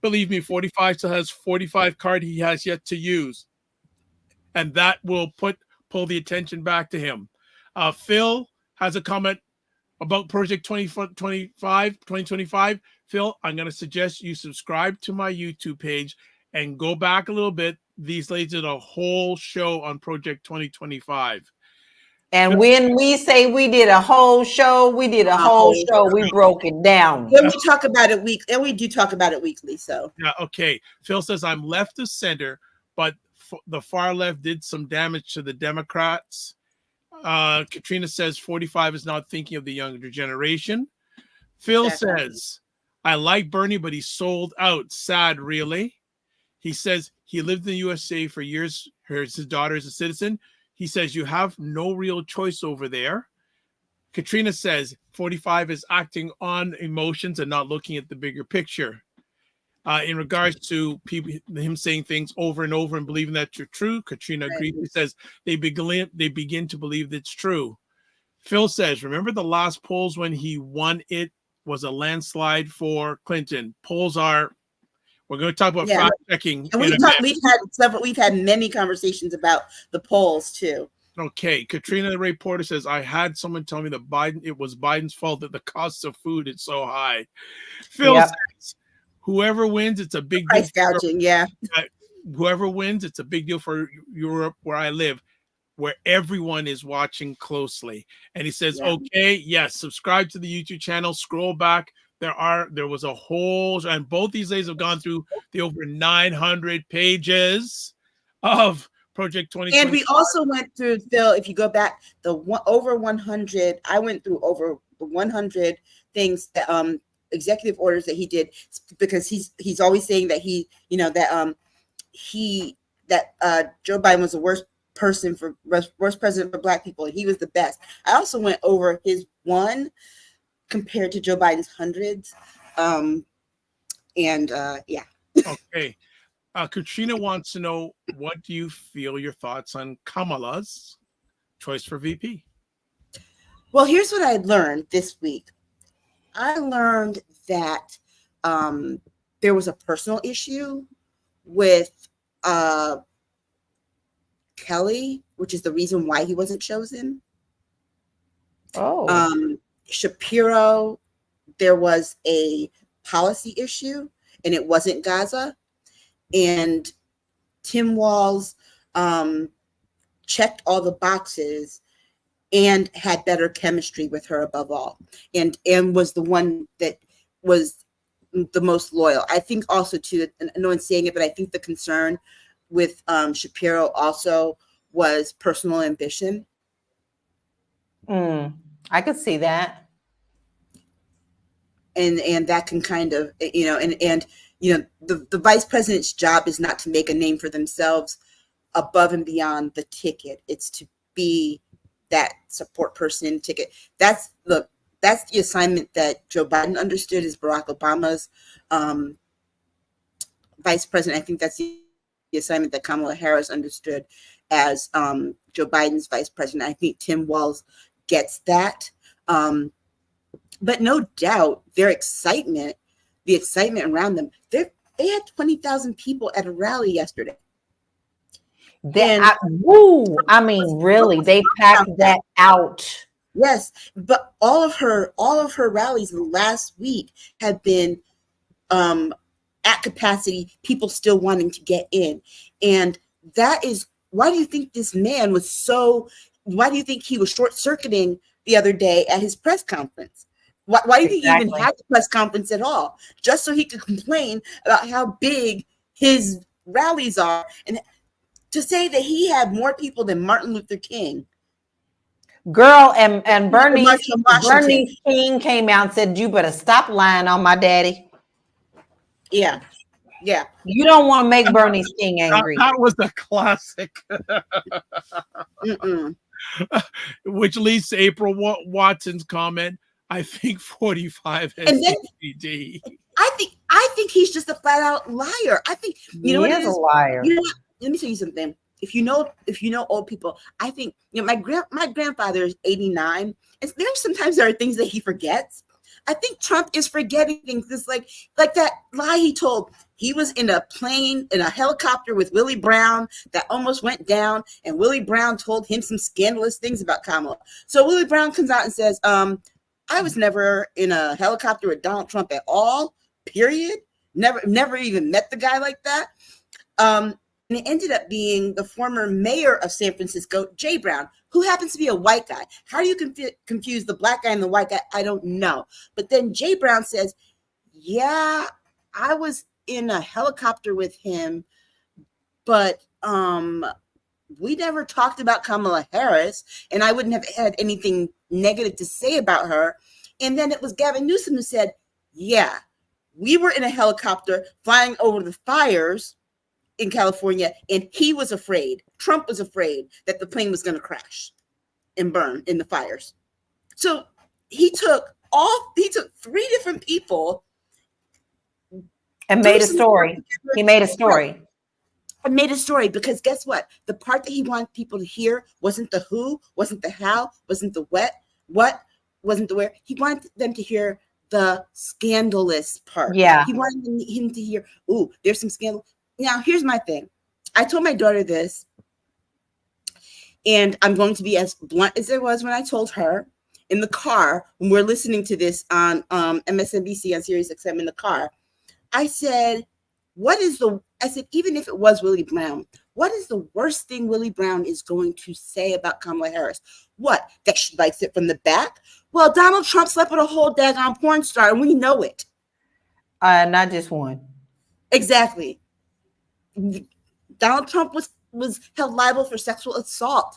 Believe me, 45 still has 45 card he has yet to use. And that will pull the attention back to him. Phil has a comment about Project 2025. Phil, I'm going to suggest you subscribe to my YouTube page and go back a little bit. These ladies did a whole show on Project 2025. And when we say we did a whole show, we did a whole show. We broke it down. When we talk about it weekly, and we do talk about it weekly. So yeah, okay. Phil says I'm left of center, but the far left did some damage to the Democrats. Katrina says 45 is not thinking of the younger generation. Phil says, I like Bernie, but he sold out. Sad, really. He says he lived in the USA for years. His daughter is a citizen. He says you have no real choice over there. Katrina says 45 is acting on emotions and not looking at the bigger picture. In regards to him saying things over and over and believing that you're true, Katrina agrees. He says they begin to believe it's true. Phil says, remember the last polls when he won, it was a landslide for Clinton. Polls are, we're going to talk about fact checking. And we've had many conversations about the polls too. Okay, Katrina the Ray Porter says, I had someone tell me that it was Biden's fault that the cost of food is so high. Phil says, whoever wins, it's a big price gouging. Yeah. Whoever wins, it's a big deal for Europe, where I live, where everyone is watching closely. And he says, okay, yes, subscribe to the YouTube channel, scroll back. There was a whole, and both these ladies have gone through the over 900 pages of Project 2020. And we also went through, Phil, if you go back, over 100, I went through over 100 things that, executive orders that he did, because he's always saying that Joe Biden was the worst president for Black people, and he was the best. I also went over his one compared to Joe Biden's hundreds. Okay. Katrina wants to know, what do you feel your thoughts on Kamala's choice for VP? Well, here's what I learned this week. I learned that there was a personal issue with Kelly, which is the reason why he wasn't chosen. Shapiro, there was a policy issue, and it wasn't Gaza. And Tim Walz checked all the boxes and had better chemistry with her above all, and was the one that was the most loyal. I think also too, no one's saying it, but I think the concern with Shapiro also was personal ambition. I could see that. and that can kind of, and the vice president's job is not to make a name for themselves above and beyond the ticket. It's to be that support person in the ticket. That's the assignment that Joe Biden understood as Barack Obama's vice president. I think that's the assignment that Kamala Harris understood as Joe Biden's vice president. I think Tim Walz gets that. But no doubt the excitement around them, they had 20,000 people at a rally yesterday. I mean, really, they packed that out. Yes, but all of her rallies in the last week have been at capacity, people still wanting to get in. And that is, why do you think this man why do you think he was short-circuiting the other day at his press conference? Why do you think he even had the press conference at all? Just so he could complain about how big his rallies are, and to say that he had more people than Martin Luther King. Girl, and Bernice King came out and said, "You better stop lying on my daddy." Yeah. You don't want to make Bernice King angry. That was a classic. Which leads to April Watson's comment. I think 45 has CPD. I think he's just a flat out liar. I think he is a liar. You know what? Let me tell you something. If you know old people, I think my grandfather is 89, and sometimes there are things that he forgets. I think Trump is forgetting things. It's like that lie he told. He was in a helicopter with Willie Brown that almost went down, and Willie Brown told him some scandalous things about Kamala. So Willie Brown comes out and says, I was never in a helicopter with Donald Trump at all, period. Never even met the guy like that. And it ended up being the former mayor of San Francisco, Jay Brown, who happens to be a white guy. How do you confuse the black guy and the white guy? I don't know. But then Jay Brown says, yeah, I was in a helicopter with him, but we never talked about Kamala Harris, and I wouldn't have had anything negative to say about her. And then it was Gavin Newsom who said, yeah, we were in a helicopter flying over the fires in California, and he was afraid, Trump was afraid that the plane was going to crash and burn in the fires. So he took three different people and made a story. He made a story. I made a story because guess what? The part that he wanted people to hear wasn't the who, wasn't the how, wasn't the what, wasn't the where. He wanted them to hear the scandalous part. Yeah. He wanted him to hear, ooh, there's some scandal. Now, here's my thing. I told my daughter this, and I'm going to be as blunt as I was when I told her in the car when we're listening to this on MSNBC on Sirius XM in the car. I said, even if it was Willie Brown, what is the worst thing Willie Brown is going to say about Kamala Harris? What? That she likes it from the back? Well, Donald Trump slept with a whole daggone porn star, and we know it. Not just one. Exactly. Donald Trump was held liable for sexual assault.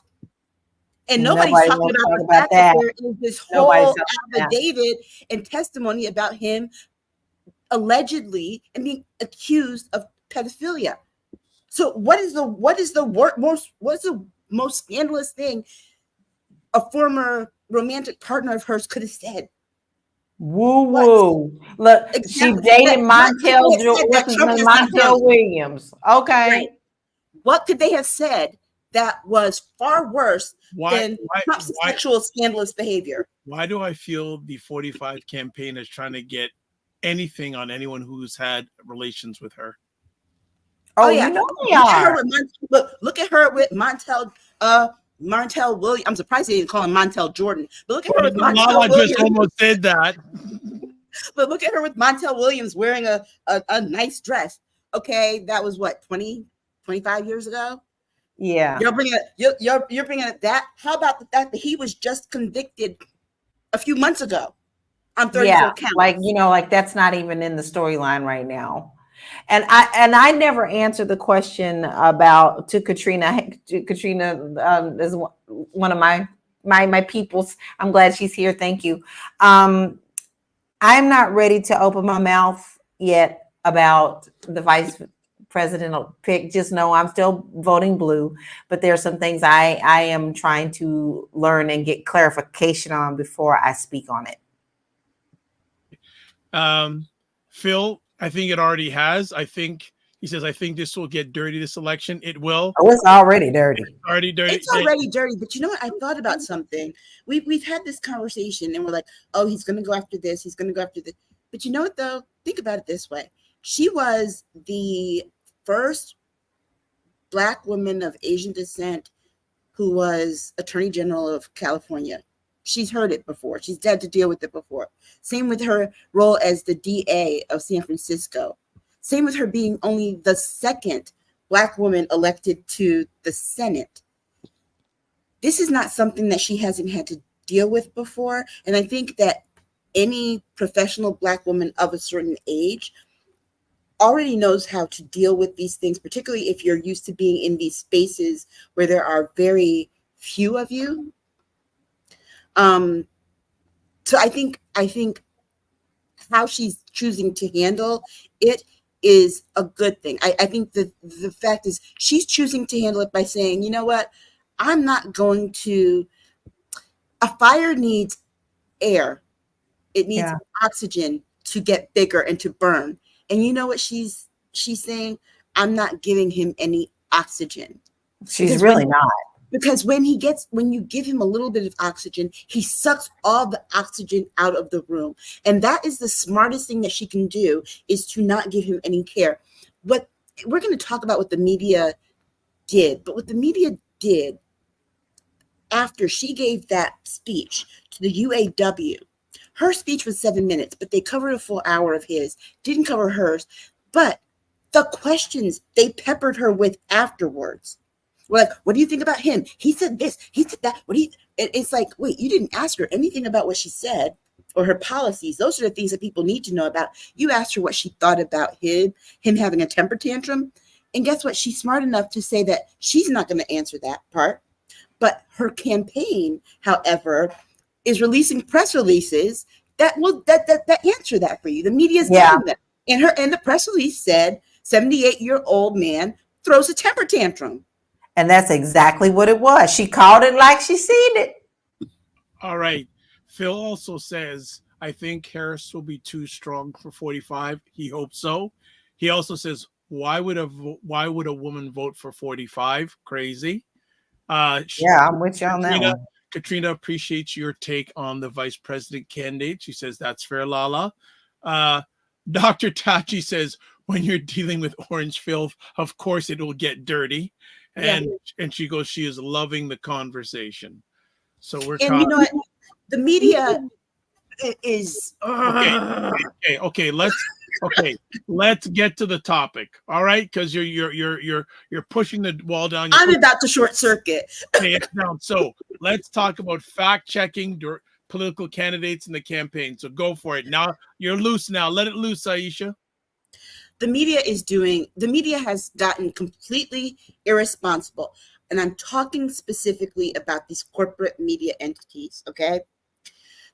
And nobody's talking about the fact that there is this whole affidavit and testimony about him allegedly and being accused of pedophilia. So what is the most scandalous thing a former romantic partner of hers could have said? Woo woo! Look, exactly. She dated Montel Williams. Okay, right. What could they have said that was far worse than Trump's sexual scandalous behavior? Why do I feel the 45 campaign is trying to get anything on anyone who's had relations with her? Oh yeah, you know they are. Look at her with Montel Williams. I'm surprised they didn't call him Montel Jordan. But look at her with Montel LaLa just almost did that. But look at her with Montel Williams wearing a nice dress. Okay, that was what, 25 years ago? Yeah. You're bringing up that. How about the fact that he was just convicted a few months ago on 34 counts? Like that's not even in the storyline right now. And I never answered the question about to Katrina. Katrina is one of my peoples. I'm glad she's here. Thank you. I I'm not ready to open my mouth yet about the vice presidential pick. Just know I'm still voting blue, but there are some things I am trying to learn and get clarification on before I speak on it. Phil, I think it already has. He says, I think this will get dirty this election. It will. Oh, it's already dirty. It's already dirty. It's already dirty. But you know what? I thought about something. We've had this conversation and we're like, oh, he's going to go after this. He's going to go after this. But you know what, though? Think about it this way. She was the first Black woman of Asian descent who was Attorney General of California. She's heard it before. She's had to deal with it before. Same with her role as the DA of San Francisco. Same with her being only the second Black woman elected to the Senate. This is not something that she hasn't had to deal with before. And I think that any professional Black woman of a certain age already knows how to deal with these things, particularly if you're used to being in these spaces where there are very few of you. So I think how she's choosing to handle it is a good thing. I think the fact is she's choosing to handle it by saying, you know what, I'm not going to, a fire needs air. It needs oxygen to get bigger and to burn. And you know what she's saying? I'm not giving him any oxygen. She's really not. Because when you give him a little bit of oxygen, he sucks all the oxygen out of the room. And that is the smartest thing that she can do, is to not give him any care. But we're going to talk about what the media did. But what the media did after she gave that speech to the UAW, her speech was 7 minutes, but they covered a full hour of his, didn't cover hers. But the questions they peppered her with afterwards, like, what do you think about him? He said this, he said that. It's like, wait, you didn't ask her anything about what she said or her policies. Those are the things that people need to know about. You asked her what she thought about him having a temper tantrum. And guess what? She's smart enough to say that she's not going to answer that part. But her campaign, however, is releasing press releases that answer that for you. The media's doing that. And the press release said 78-year-old man throws a temper tantrum. And that's exactly what it was. She called it like she seen it. All right. Phil also says, I think Harris will be too strong for 45. He hopes so. He also says, why would a woman vote for 45? Crazy. I'm with you on that one. Katrina appreciates your take on the vice president candidate. She says, that's fair, LaLa. Dr. Tachi says, when you're dealing with orange filth, of course it will get dirty. And she goes, she is loving the conversation. So we're talking. You know what? The media is okay. Let's get to the topic. All right, because you're pushing the wall down. I'm about to short circuit. Okay, down. So let's talk about fact checking political candidates in the campaign. So go for it. Now you're loose. Now let it loose, Aisha. The media has gotten completely irresponsible. And I'm talking specifically about these corporate media entities, okay?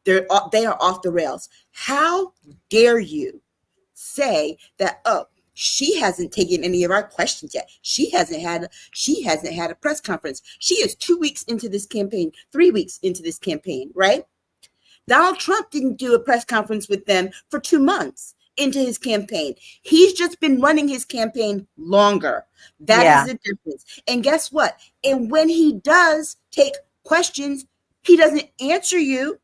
They are off the rails. How dare you say that, oh, she hasn't taken any of our questions yet. She hasn't had a press conference. She is 2 weeks into this campaign, 3 weeks into this campaign, right? Donald Trump didn't do a press conference with them for 2 months into his campaign. He's just been running his campaign longer. That is the difference. And guess what? And when he does take questions, he doesn't answer you.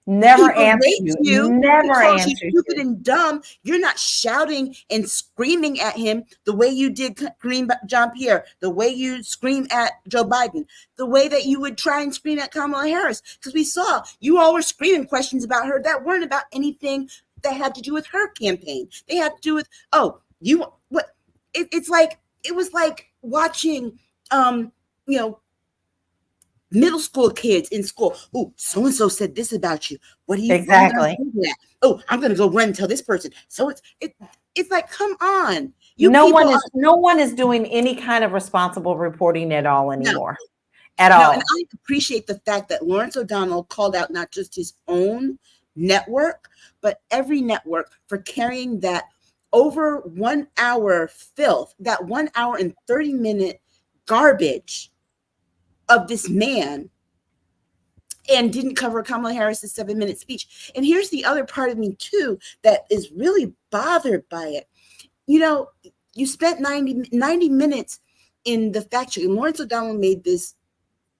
Never answer you. Never answer you. Stupid and dumb. You're not shouting and screaming at him the way you did John Pierre, the way you scream at Joe Biden, the way that you would try and scream at Kamala Harris. Because we saw you all were screaming questions about her that weren't about anything that had to do with her campaign. They had to do with, it was like watching, middle school kids in school. Oh, so-and-so said this about you. What do you exactly? Oh, I'm going to go run and tell this person. So it's like, come on. No one is doing any kind of responsible reporting at all anymore. At all. And I appreciate the fact that Lawrence O'Donnell called out not just his own network, but every network for carrying that over 1 hour filth, that 1 hour and 30-minute garbage of this man, and didn't cover Kamala Harris's 7-minute speech. And here's the other part of me too that is really bothered by it. You know, you spent 90 minutes in the fact checking. Lawrence O'Donnell made this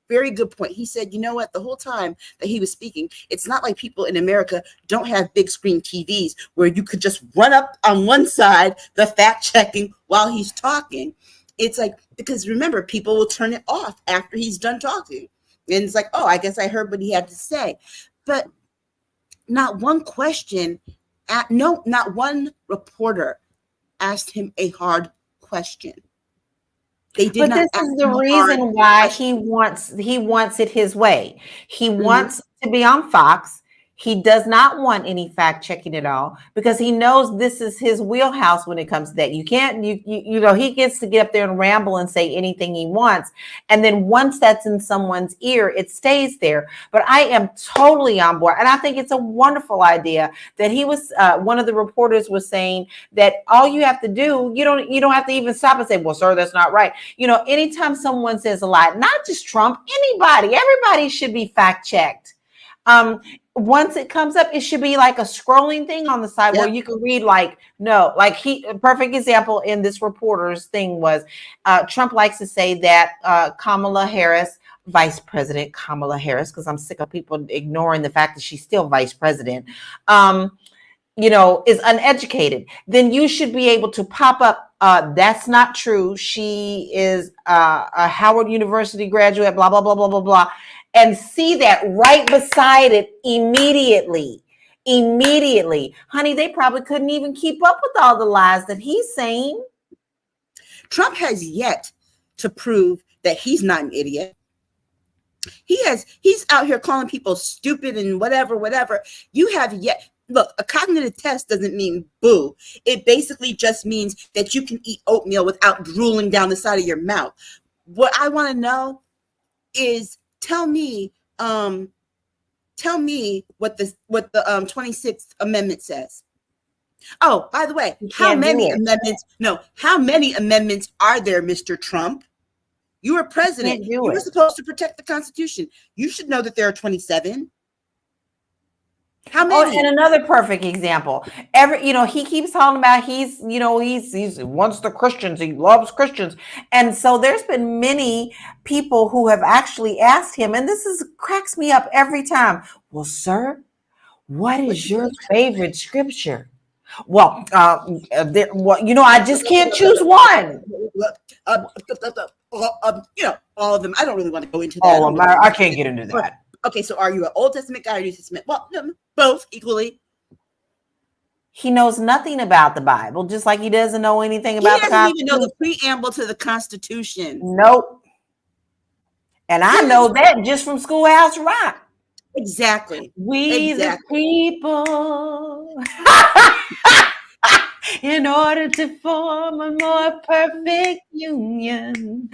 very good point. He said, you know what, the whole time that he was speaking, it's not like people in America don't have big screen TVs where you could just run up on one side, the fact checking while he's talking. It's like, because remember, people will turn it off after he's done talking. And it's like, oh, I guess I heard what he had to say. But not one question, not one reporter asked him a hard question. They did but not. This is the reason why he wants it his way. He wants to be on Fox. He does not want any fact checking at all because he knows this is his wheelhouse when it comes to that. You can't, you know, he gets to get up there and ramble and say anything he wants. And then once that's in someone's ear, it stays there. But I am totally on board. And I think it's a wonderful idea that he was, one of the reporters was saying that all you have to do, you don't have to even stop and say, well, sir, that's not right. You know, anytime someone says a lie, not just Trump, everybody should be fact checked. Once it comes up, it should be like a scrolling thing on the side where you can read a perfect example in this reporter's thing was Trump likes to say that Kamala Harris, Vice President Kamala Harris, because I'm sick of people ignoring the fact that she's still vice president, you know, is uneducated. Then you should be able to pop up, that's not true. She is a Howard University graduate, blah, blah, blah, blah, blah, blah. And see that right beside it immediately. Honey, they probably couldn't even keep up with all the lies that he's saying. Trump has yet to prove that he's not an idiot. He's out here calling people stupid and whatever. You have yet. Look, a cognitive test doesn't mean boo. It basically just means that you can eat oatmeal without drooling down the side of your mouth. What I want to know is, tell me what the 26th Amendment says. Oh, by the way, how many amendments are there, Mr. Trump? You were president. You were supposed to protect the Constitution. You should know that there are 27. How many? Oh, and another perfect example. He keeps talking about he wants the Christians. He loves Christians. And so there's been many people who have actually asked him, and cracks me up every time. Well, sir, what is your favorite scripture? Well, I just can't choose one. All of them. I don't really want to go into that. All of them. I can't get into that. Okay, so are you an Old Testament guy or New Testament? Well, both equally. He knows nothing about the Bible, just like he doesn't know anything about the Constitution. He doesn't even know the preamble to the Constitution. Nope. And I know that just from Schoolhouse Rock. Exactly. The people, in order to form a more perfect union.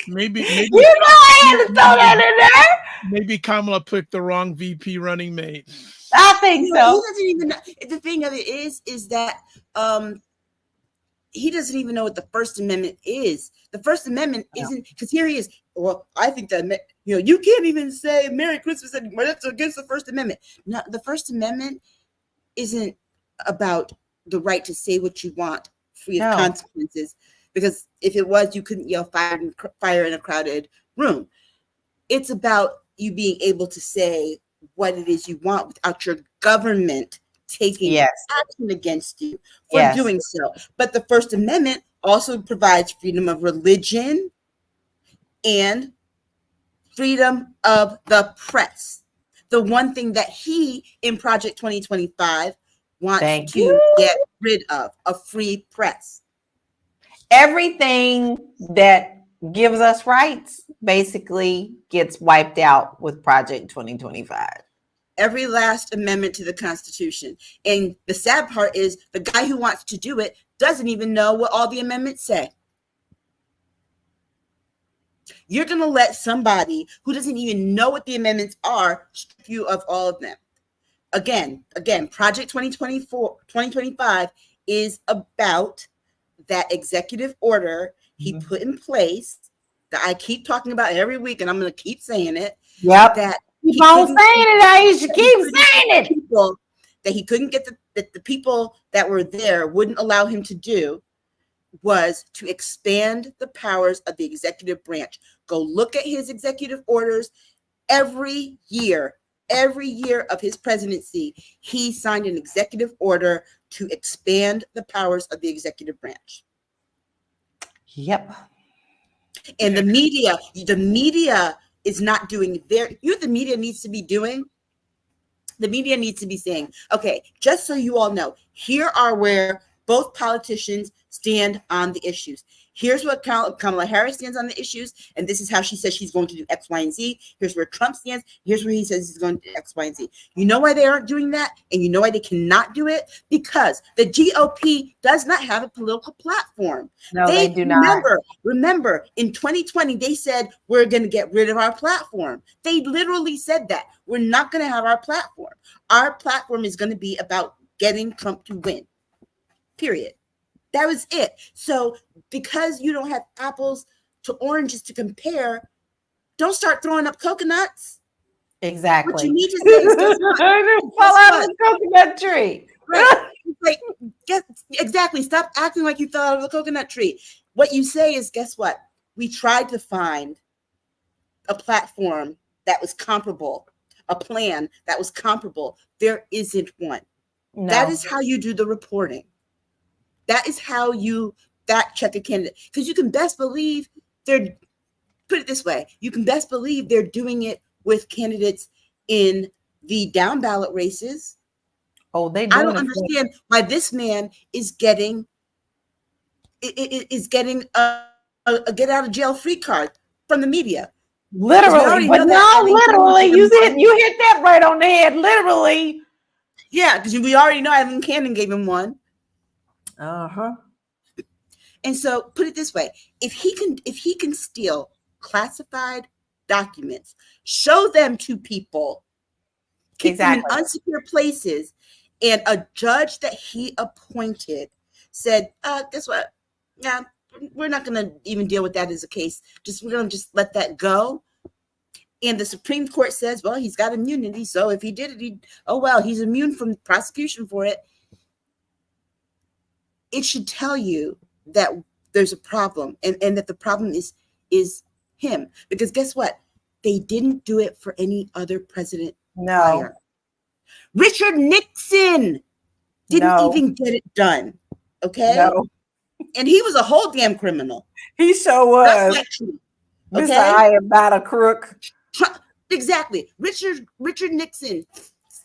Maybe I had to throw that in there. Maybe Kamala picked the wrong VP running mate. I think so. He doesn't even know. The thing of it is that he doesn't even know what the First Amendment is. The First Amendment isn't, because here he is. Well, I think that you can't even say Merry Christmas anymore. That's against the First Amendment. No, the First Amendment isn't about the right to say what you want, free of consequences. Because if it was, you couldn't yell fire in a crowded room. It's about you being able to say what it is you want without your government taking action against you for doing so. But the First Amendment also provides freedom of religion and freedom of the press. The one thing that he, in Project 2025, wants to get rid of, a free press. Everything that gives us rights basically gets wiped out with Project 2025. Every last amendment to the Constitution. And the sad part is the guy who wants to do it doesn't even know what all the amendments say. You're going to let somebody who doesn't even know what the amendments are strip you of all of them. Again, Project 2025 is about that executive order he put in place that I keep talking about every week, and I'm going to keep saying it. Yep. That Keep on saying it, Aisha. Keep saying it. People, that he couldn't get that the people that were there wouldn't allow him to do was to expand the powers of the executive branch. Go look at his executive orders. Every year of his presidency, he signed an executive order to expand the powers of the executive branch. Yep. And the media is not doing the media needs to be doing. The media needs to be saying, okay, just so you all know, here are where both politicians stand on the issues. Here's what Kamala Harris stands on the issues, and this is how she says she's going to do X, Y, and Z. Here's where Trump stands. Here's where he says he's going to do X, Y, and Z. You know why they aren't doing that, and you know why they cannot do it? Because the GOP does not have a political platform. No, they do not. Remember, in 2020, they said, we're going to get rid of our platform. They literally said that. We're not going to have our platform. Our platform is going to be about getting Trump to win. Period. That was it. So because you don't have apples to oranges to compare, don't start throwing up coconuts. Exactly. What you need to say is fall out of the coconut tree. Right. Exactly. Stop acting like you fell out of the coconut tree. What you say is, guess what? We tried to find a platform that was comparable, a plan that was comparable. There isn't one. No. That is how you do the reporting. That is how you fact check a candidate. Because you can best believe you can best believe they're doing it with candidates in the down ballot races. Oh, I don't understand why this man is getting a get out of jail free card from the media. Literally, but no, literally, you hit that right on the head. Literally. Yeah, because we already know Evan Cannon gave him one. Uh-huh. And so put it this way, if he can steal classified documents, show them to people, keep them in unsecure places, and a judge that he appointed said, guess what? Yeah, we're not going to even deal with that as a case. We're going to just let that go. And the Supreme Court says, well, he's got immunity. So if he did it, he's immune from prosecution for it. It should tell you that there's a problem and that the problem is him. Because guess what? They didn't do it for any other president prior. Richard Nixon didn't even get it done. Okay? No. And he was a whole damn criminal. He sure was. Mr. I am not a crook. Exactly. Richard Nixon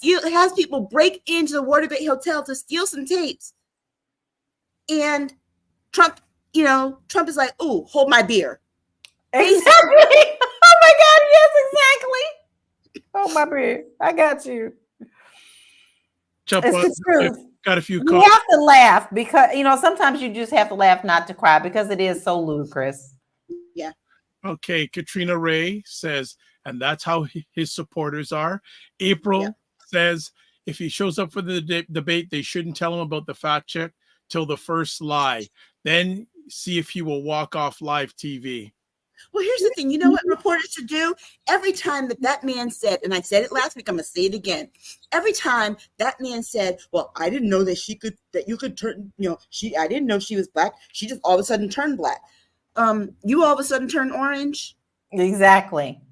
has people break into the Watergate Hotel to steal some tapes. And Trump is like, "Ooh, hold my beer." Exactly. Oh my God! Yes, exactly. Hold my beer. I got you. Jump on. It's the truth. Got a few. You have to laugh because sometimes you just have to laugh not to cry because it is so ludicrous. Yeah. Okay, Katrina Ray says, and that's how his supporters are. April says, if he shows up for the debate, they shouldn't tell him about the fact check till the first lie. Then see if he will walk off live TV. Well, here's the thing. You know what reporters should do? Every time that man said, and I said it last week, I'm going to say it again. Every time that man said, well, I didn't know that you could turn, I didn't know she was black. She just all of a sudden turned black. You all of a sudden turn orange. Exactly.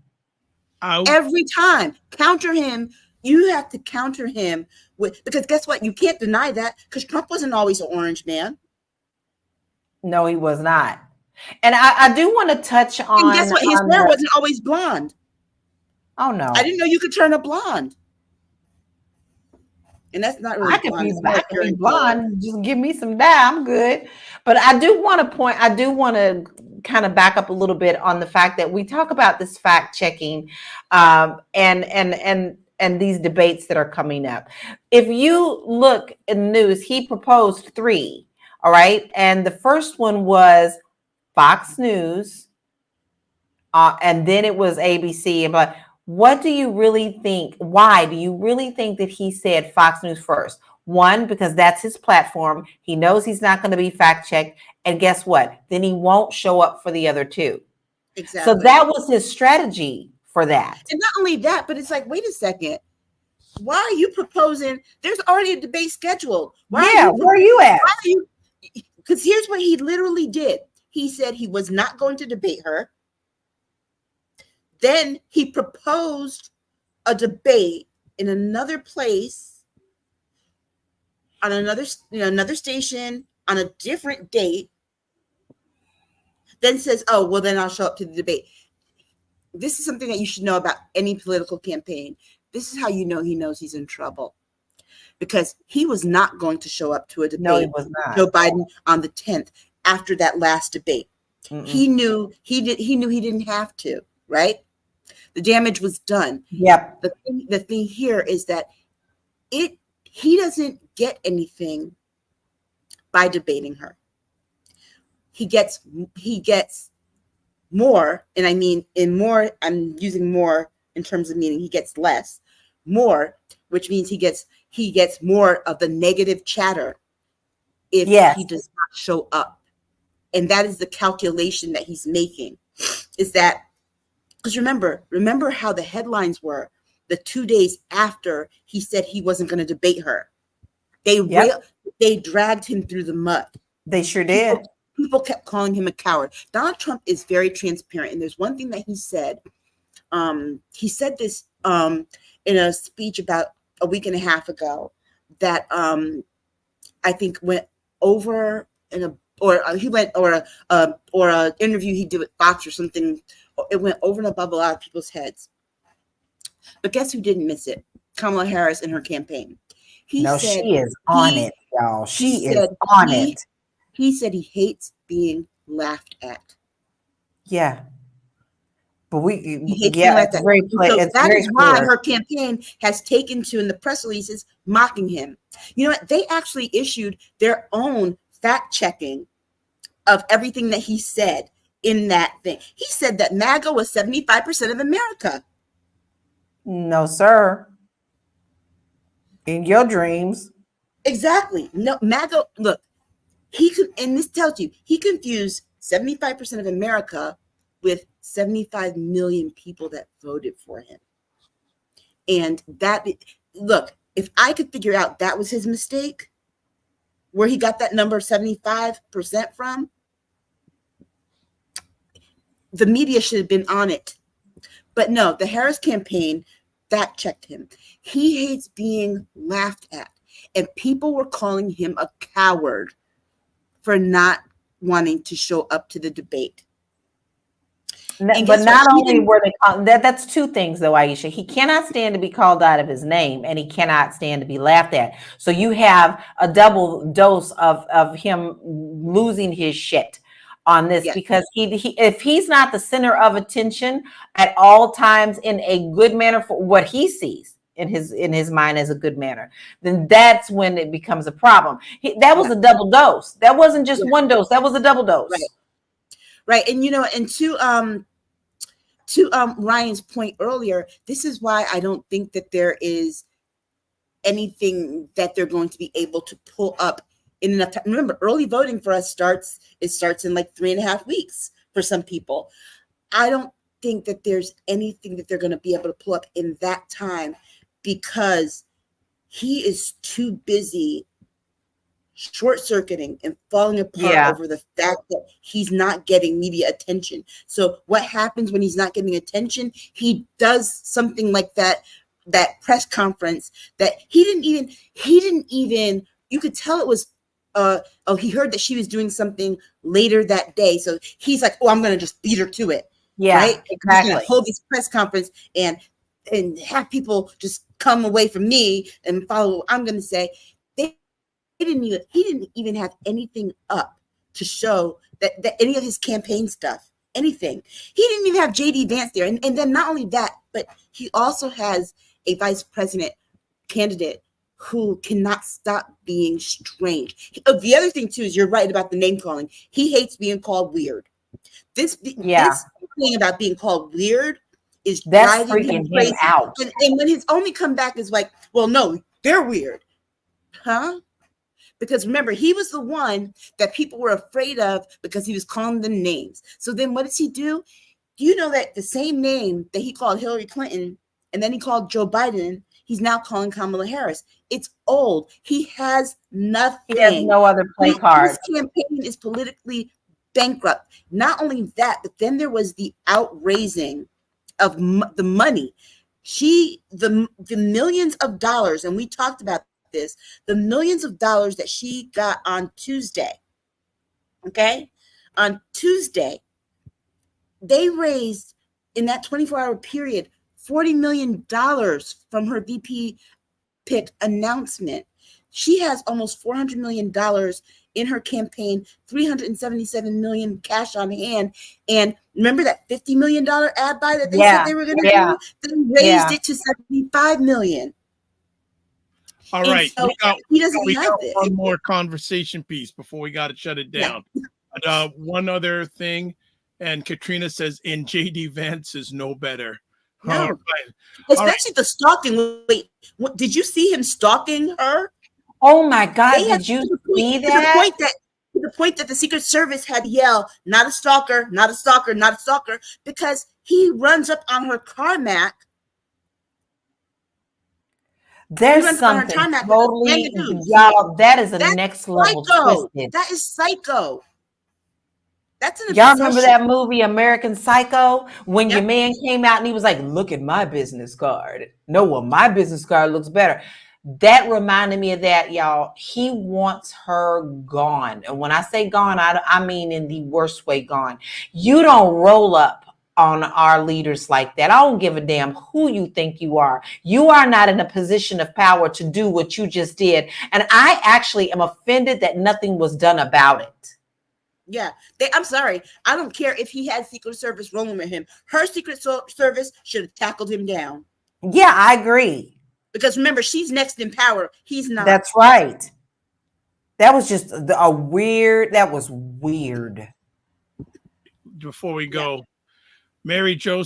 Every time. Counter him. You have to counter him because guess what? You can't deny that because Trump wasn't always an orange man. No, he was not. And I do want to touch on. And guess what? His hair wasn't always blonde. Oh no! I didn't know you could turn a blonde. And that's not really. I could be blonde. Just give me some dye. I'm good. But I do want to kind of back up a little bit on the fact that we talk about this fact checking, and these debates that are coming up. If you look in the news, he proposed 3. All right, and the first one was Fox News, and then it was ABC. But what do you really think? Why do you really think that he said Fox News first? One, because that's his platform. He knows he's not going to be fact checked. And guess what? Then he won't show up for the other two. Exactly. So that was his strategy for that. And not only that, but it's like, wait a second. Why are you proposing? There's already a debate scheduled. Where are you at? Because here's what he literally did. He said he was not going to debate her. Then he proposed a debate in another place, on another station, on a different date. Then says, "Oh, well, then I'll show up to the debate." This is something that you should know about any political campaign. This is how you know he knows he's in trouble, because he was not going to show up to a debate. No, he was not. Joe Biden on the 10th after that last debate. Mm-mm. He knew he didn't have to, right? The damage was done. Yep. The thing here is that he doesn't get anything by debating her. He gets more, and I mean more, I'm using more in terms of meaning he gets less, more, which means he gets more of the negative chatter if he does not show up. And that is the calculation that he's making, is that, because remember how the headlines were the 2 days after he said he wasn't going to debate her. They dragged him through the mud. They sure did. People kept calling him a coward. Donald Trump is very transparent. And there's one thing that he said. He said this in a speech about a week and a half ago that I think went over in an interview he did with Fox or something. It went over and above a lot of people's heads. But guess who didn't miss it? Kamala Harris in her campaign. She is on it, y'all. She is on it. He said he hates being laughed at. Yeah. But that is why her campaign has taken to, in the press releases, mocking him. You know what? They actually issued their own fact checking of everything that he said in that thing. He said that MAGA was 75% of America. No, sir. In your dreams. Exactly. No, MAGA, look, and this tells you, he confused 75% of America with 75 million people that voted for him. And look, if I could figure out that was his mistake, where he got that number 75% from, the media should have been on it. But no, the Harris campaign fact checked him. He hates being laughed at. And people were calling him a coward for not wanting to show up to the debate. But not only were they that's two things though, Aisha. He cannot stand to be called out of his name, and he cannot stand to be laughed at. So you have a double dose of him losing his shit on this, because if he's not the center of attention at all times in a good manner for what he sees in his mind as a good manner, then that's when it becomes a problem. That was a double dose. That wasn't just one dose. That was a double dose. Right. And and to Ryan's point earlier, this is why I don't think that there is anything that they're going to be able to pull up in enough time. Remember, early voting for us starts in like 3.5 weeks for some people. I don't think that there's anything that they're going to be able to pull up in that time, because he is too busy short-circuiting and falling apart over the fact that he's not getting media attention. So what happens when he's not getting attention? He does something like that press conference that he didn't even, you could tell it was, he heard that she was doing something later that day. So he's like, I'm going to just beat her to it. Yeah, right? Exactly. He's going to hold this press conference and have people just come away from me and follow what I'm going to say. He didn't even have anything up to show that any of his campaign stuff, anything. He didn't even have JD Vance there. And then not only that, but he also has a vice president candidate who cannot stop being strange. The other thing too is, you're right about the name calling. He hates being called weird. This Yeah. this thing about being called weird is That's driving him freaking him crazy. out. And when his only comeback is like, well, no, they're weird. Huh? Because remember, he was the one that people were afraid of because he was calling them names. So then what does he do? You know that the same name that he called Hillary Clinton and then he called Joe Biden, he's now calling Kamala Harris. It's old. He has nothing. He has no other play cards. His campaign is politically bankrupt. Not only that, but then there was the outraising of the money. The millions of dollars, and we talked about this, the millions of dollars that she got on Tuesday. Okay? On Tuesday, they raised in that 24-hour period $40 million from her VP pick announcement. She has almost $400 million in her campaign, $377 million cash on hand. And remember that $50 million ad buy that they said they were going to do? They raised it to $75 million. All right. So he doesn't have this. One more conversation piece before we got to shut it down. Yeah. One other thing. And Katrina says, in JD Vance is no better. No. All right. Especially the stalking. Wait, did you see him stalking her? Oh my God! Did you see that? To the point that the Secret Service had to yell, "Not a stalker! Not a stalker! Not a stalker!" Because he runs up on her tarmac. There's something totally, y'all. That is a next level twisted. That is psycho. That's an y'all remember that movie American Psycho when your man came out and he was like, "Look at my business card." No, well, my business card looks better. That reminded me of that, y'all. He wants her gone. And when I say gone, I mean in the worst way gone. You don't roll up on our leaders like that. I don't give a damn who you think you are. You are not in a position of power to do what you just did. And I actually am offended that nothing was done about it. Yeah, I'm sorry. I don't care if he had Secret Service rolling with him. Her Secret Service should have tackled him down. Yeah, I agree. Because remember, she's next in power. He's not. That's right. That was just that was weird. Before we go, Mary Jo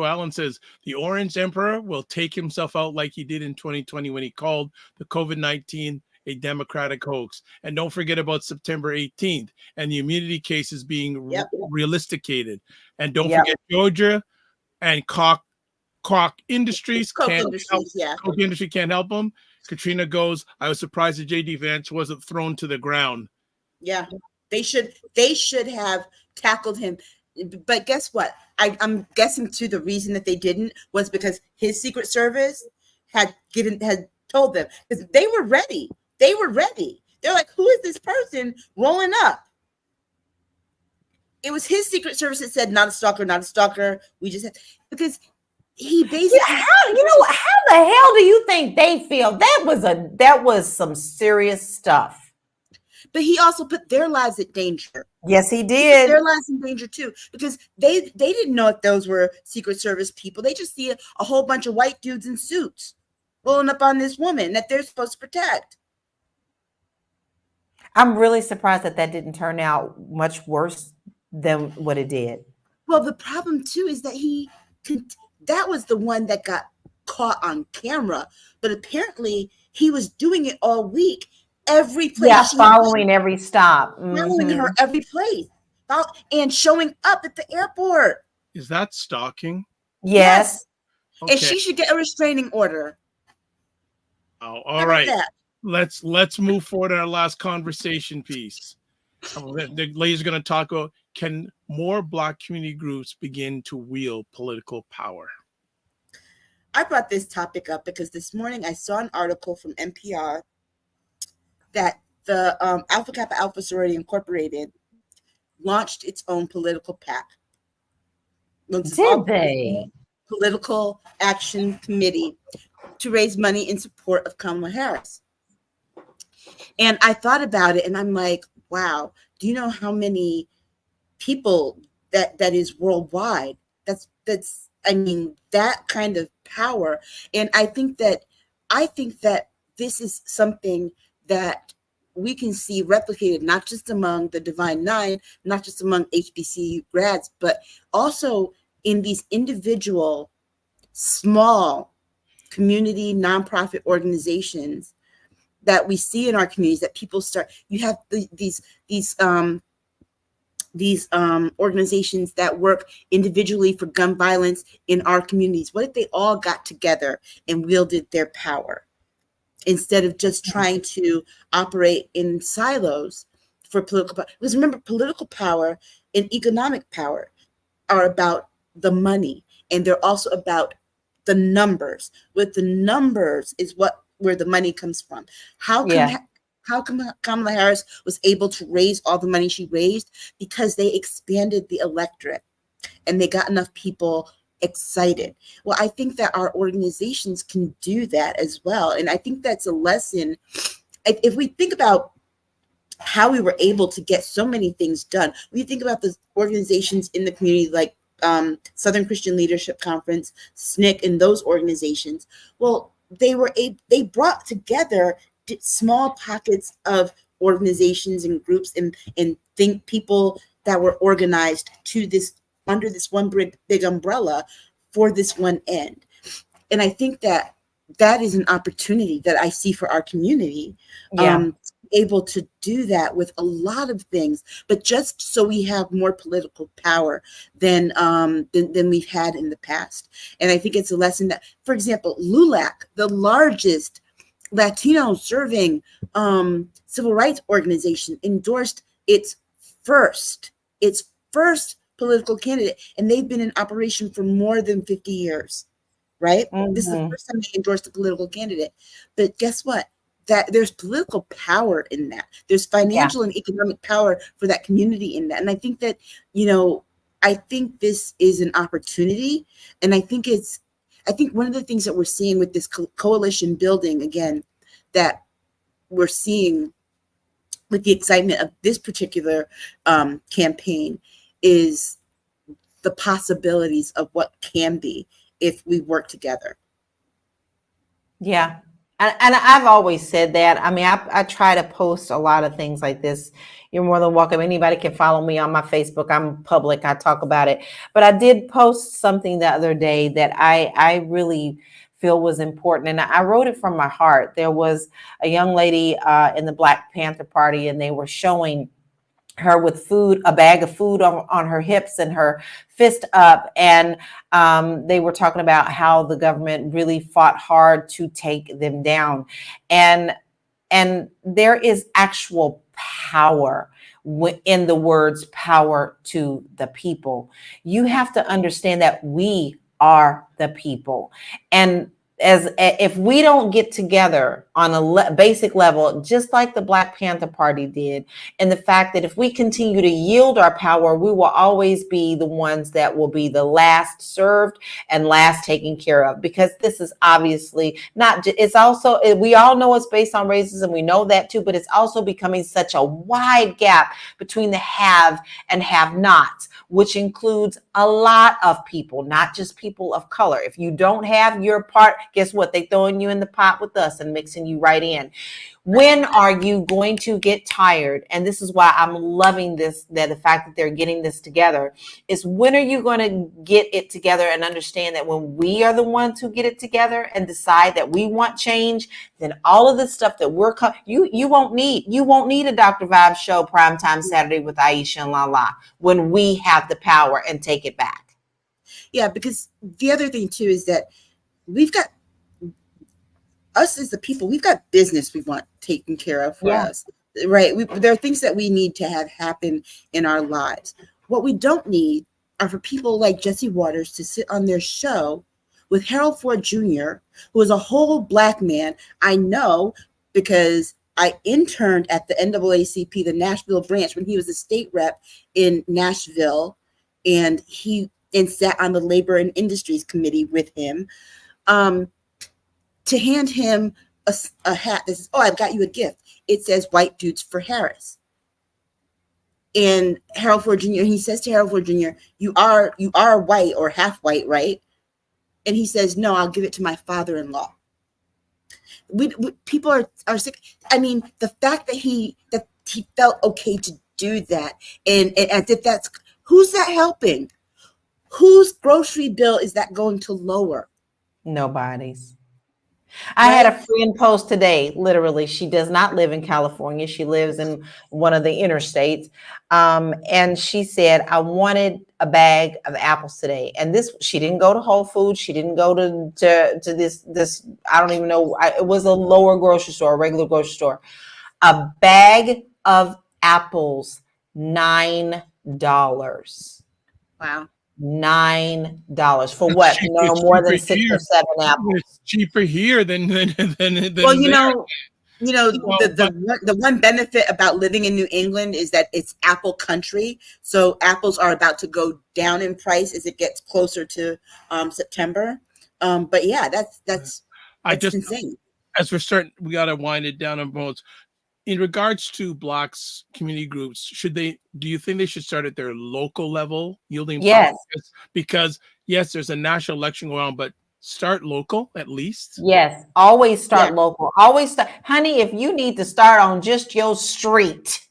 Allen says, the Orange Emperor will take himself out like he did in 2020 when he called the COVID-19 a democratic hoax. And don't forget about September 18th and the immunity cases being realisticated. And don't forget Georgia and Koch Industries Koch Industry can't help them. Katrina goes, I was surprised that JD Vance wasn't thrown to the ground. Yeah, they should have tackled him. But guess what? I'm guessing too the reason that they didn't was because his Secret Service had told them, because they were ready. They were ready. They're like, who is this person rolling up? It was his Secret Service that said, not a stalker, not a stalker. We just had, because he basically how the hell do you think they feel? That was some serious stuff. But he also put their lives at danger. Yes, he did. Their lives in danger too, because they didn't know if those were Secret Service people. They just see a whole bunch of white dudes in suits rolling up on this woman that they're supposed to protect. I'm really surprised that didn't turn out much worse than what it did. Well, the problem too is that that was the one that got caught on camera, but apparently he was doing it all week. Every place, following every stop, following her every place, and showing up at the airport. Is that stalking? Yes. Okay. And she should get a restraining order. Oh, all right. Let's move forward to our last conversation piece. The lady's going to talk about, can more Black community groups begin to wield political power? I brought this topic up because this morning I saw an article from NPR that the Alpha Kappa Alpha Sorority Incorporated launched its own political PAC. Did they? Political Action Committee to raise money in support of Kamala Harris. And I thought about it and I'm like, wow, do you know how many people that is worldwide? That's that kind of power. And I think that this is something that we can see replicated not just among the Divine Nine, not just among HBCU grads, but also in these individual, small community nonprofit organizations that we see in our communities, that people start. You have these organizations that work individually for gun violence in our communities. What if they all got together and wielded their power instead of just trying to operate in silos for political power? Because remember, political power and economic power are about the money, and they're also about the numbers. With the numbers is where the money comes from. How come Kamala Harris was able to raise all the money she raised? Because they expanded the electorate and they got enough people excited. Well, I think that our organizations can do that as well. And I think that's a lesson. If we think about how we were able to get so many things done, we think about the organizations in the community like Southern Christian Leadership Conference, SNCC, and those organizations. Well, they brought together small pockets of organizations and groups and think people that were organized to this under this one big umbrella for this one end. And I think that is an opportunity that I see for our community. Able to do that with a lot of things, but just so we have more political power than we've had in the past. And I think it's a lesson that, for example, LULAC, the largest Latino serving civil rights organization, endorsed its first political candidate, and they've been in operation for more than 50 years, right? This is the first time they endorsed a political candidate. But guess what? That there's political power in that. There's financial and economic power for that community in that. And I think that, I think this is an opportunity. And I think one of the things that we're seeing with this coalition building, again, that we're seeing with the excitement of this particular campaign is the possibilities of what can be if we work together. Yeah. And I've always said that. I mean, I try to post a lot of things like this. You're more than welcome. Anybody can follow me on my Facebook. I'm public. I talk about it. But I did post something the other day that I really feel was important. And I wrote it from my heart. There was a young lady in the Black Panther Party, and they were showing her with food, a bag of food on her hips and her fist up. And they were talking about how the government really fought hard to take them down. And there is actual power in the words power to the people. You have to understand that we are the people. And if we don't get together on a basic level, just like the Black Panther Party did, and the fact that if we continue to yield our power, we will always be the ones that will be the last served and last taken care of, because this is obviously not, it's also, we all know it's based on racism. We know that too, but it's also becoming such a wide gap between the have and have nots, which includes a lot of people, not just people of color. If you don't have your part, guess what? They throwing you in the pot with us and mixing you right in. When are you going to get tired? And this is why I'm loving this, that the fact that they're getting this together is, when are you going to get it together and understand that when we are the ones who get it together and decide that we want change, then all of the stuff that you won't need a Dr. Vibe show Primetime Saturday with Aisha and LaLa when we have the power and take it back. Yeah, because the other thing too is that we've got, us as the people, we've got business we want taken care of for us, right? There are things that we need to have happen in our lives. What we don't need are for people like Jesse Waters to sit on their show with Harold Ford Jr., who is a whole Black man. I know because I interned at the NAACP, the Nashville branch, when he was a state rep in Nashville, and sat on the Labor and Industries Committee with him. To hand him a hat that says, "Oh, I've got you a gift." It says "White Dudes for Harris." And Harold Ford Jr., he says to Harold Ford Jr., you are white or half white, right? And he says, "No, I'll give it to my father-in-law." people are sick. I mean, the fact that he felt okay to do that, and as if that's who's that helping? Whose grocery bill is that going to lower? Nobody's. I had Right? a friend post today, literally. She does not live in California. She lives in one of the interstates. And she said, I wanted a bag of apples today. And this, she didn't go to Whole Foods. She didn't go to this, I don't even know. It was a lower grocery store, a regular grocery store. A bag of apples, $9. Wow. $9 for what? No more than 6 or 7 apples. It's cheaper here than Well, Well, the one benefit about living in New England is that it's apple country. So apples are about to go down in price as it gets closer to September. But yeah, that's insane. As we're starting, we got to wind it down on both. In regards to Blacks community groups, do you think they should start at their local level yielding Yes. profits? Because yes, there's a national election going on, but start local at least. Yes, always start local. Always start, honey. If you need to start on just your street,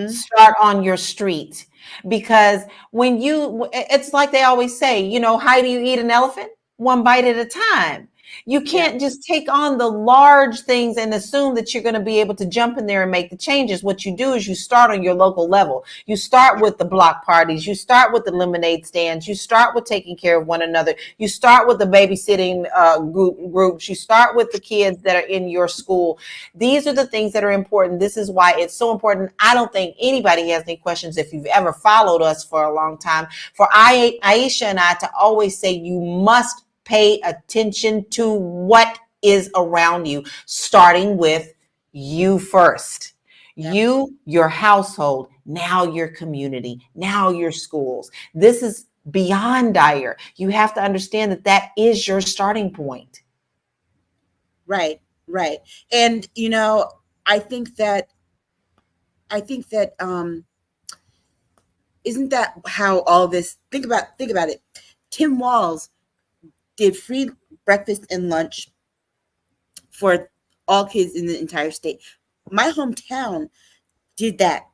start on your street, because it's like they always say, how do you eat an elephant? One bite at a time. You can't just take on the large things and assume that you're going to be able to jump in there and make the changes. What you do is you start on your local level. You start with the block parties. You start with the lemonade stands. You start with taking care of one another. You start with the babysitting groups. You start with the kids that are in your school. These are the things that are important. This is why it's so important. I don't think anybody has any questions if you've ever followed us for a long time. For Aisha and I to always say you must pay attention to what is around you, starting with you first. You, your household, now your community, now your schools. This is beyond dire. You have to understand that is your starting point. Right. And I think that isn't that how all this, think about it. Tim Walz did free breakfast and lunch for all kids in the entire state. My hometown did that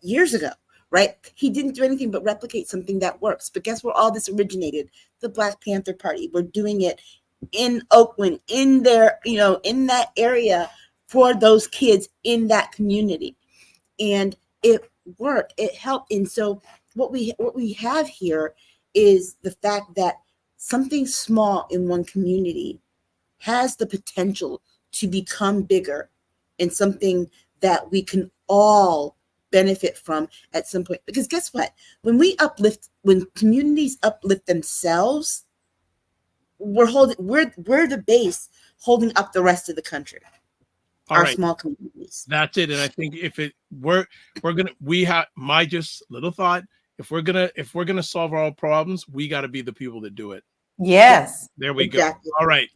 years ago, right? He didn't do anything but replicate something that works. But guess where all this originated? The Black Panther Party. We're doing it in Oakland, in there, in that area for those kids in that community. And it worked. It helped. And so what we have here is the fact that something small in one community has the potential to become bigger and something that we can all benefit from at some point. Because guess what? When communities uplift themselves, we're the base holding up the rest of the country. Our small communities. That's it. And I think we have my just little thought. If we're gonna solve our problems, we got to be the people that do it. Yes. There we go. All right.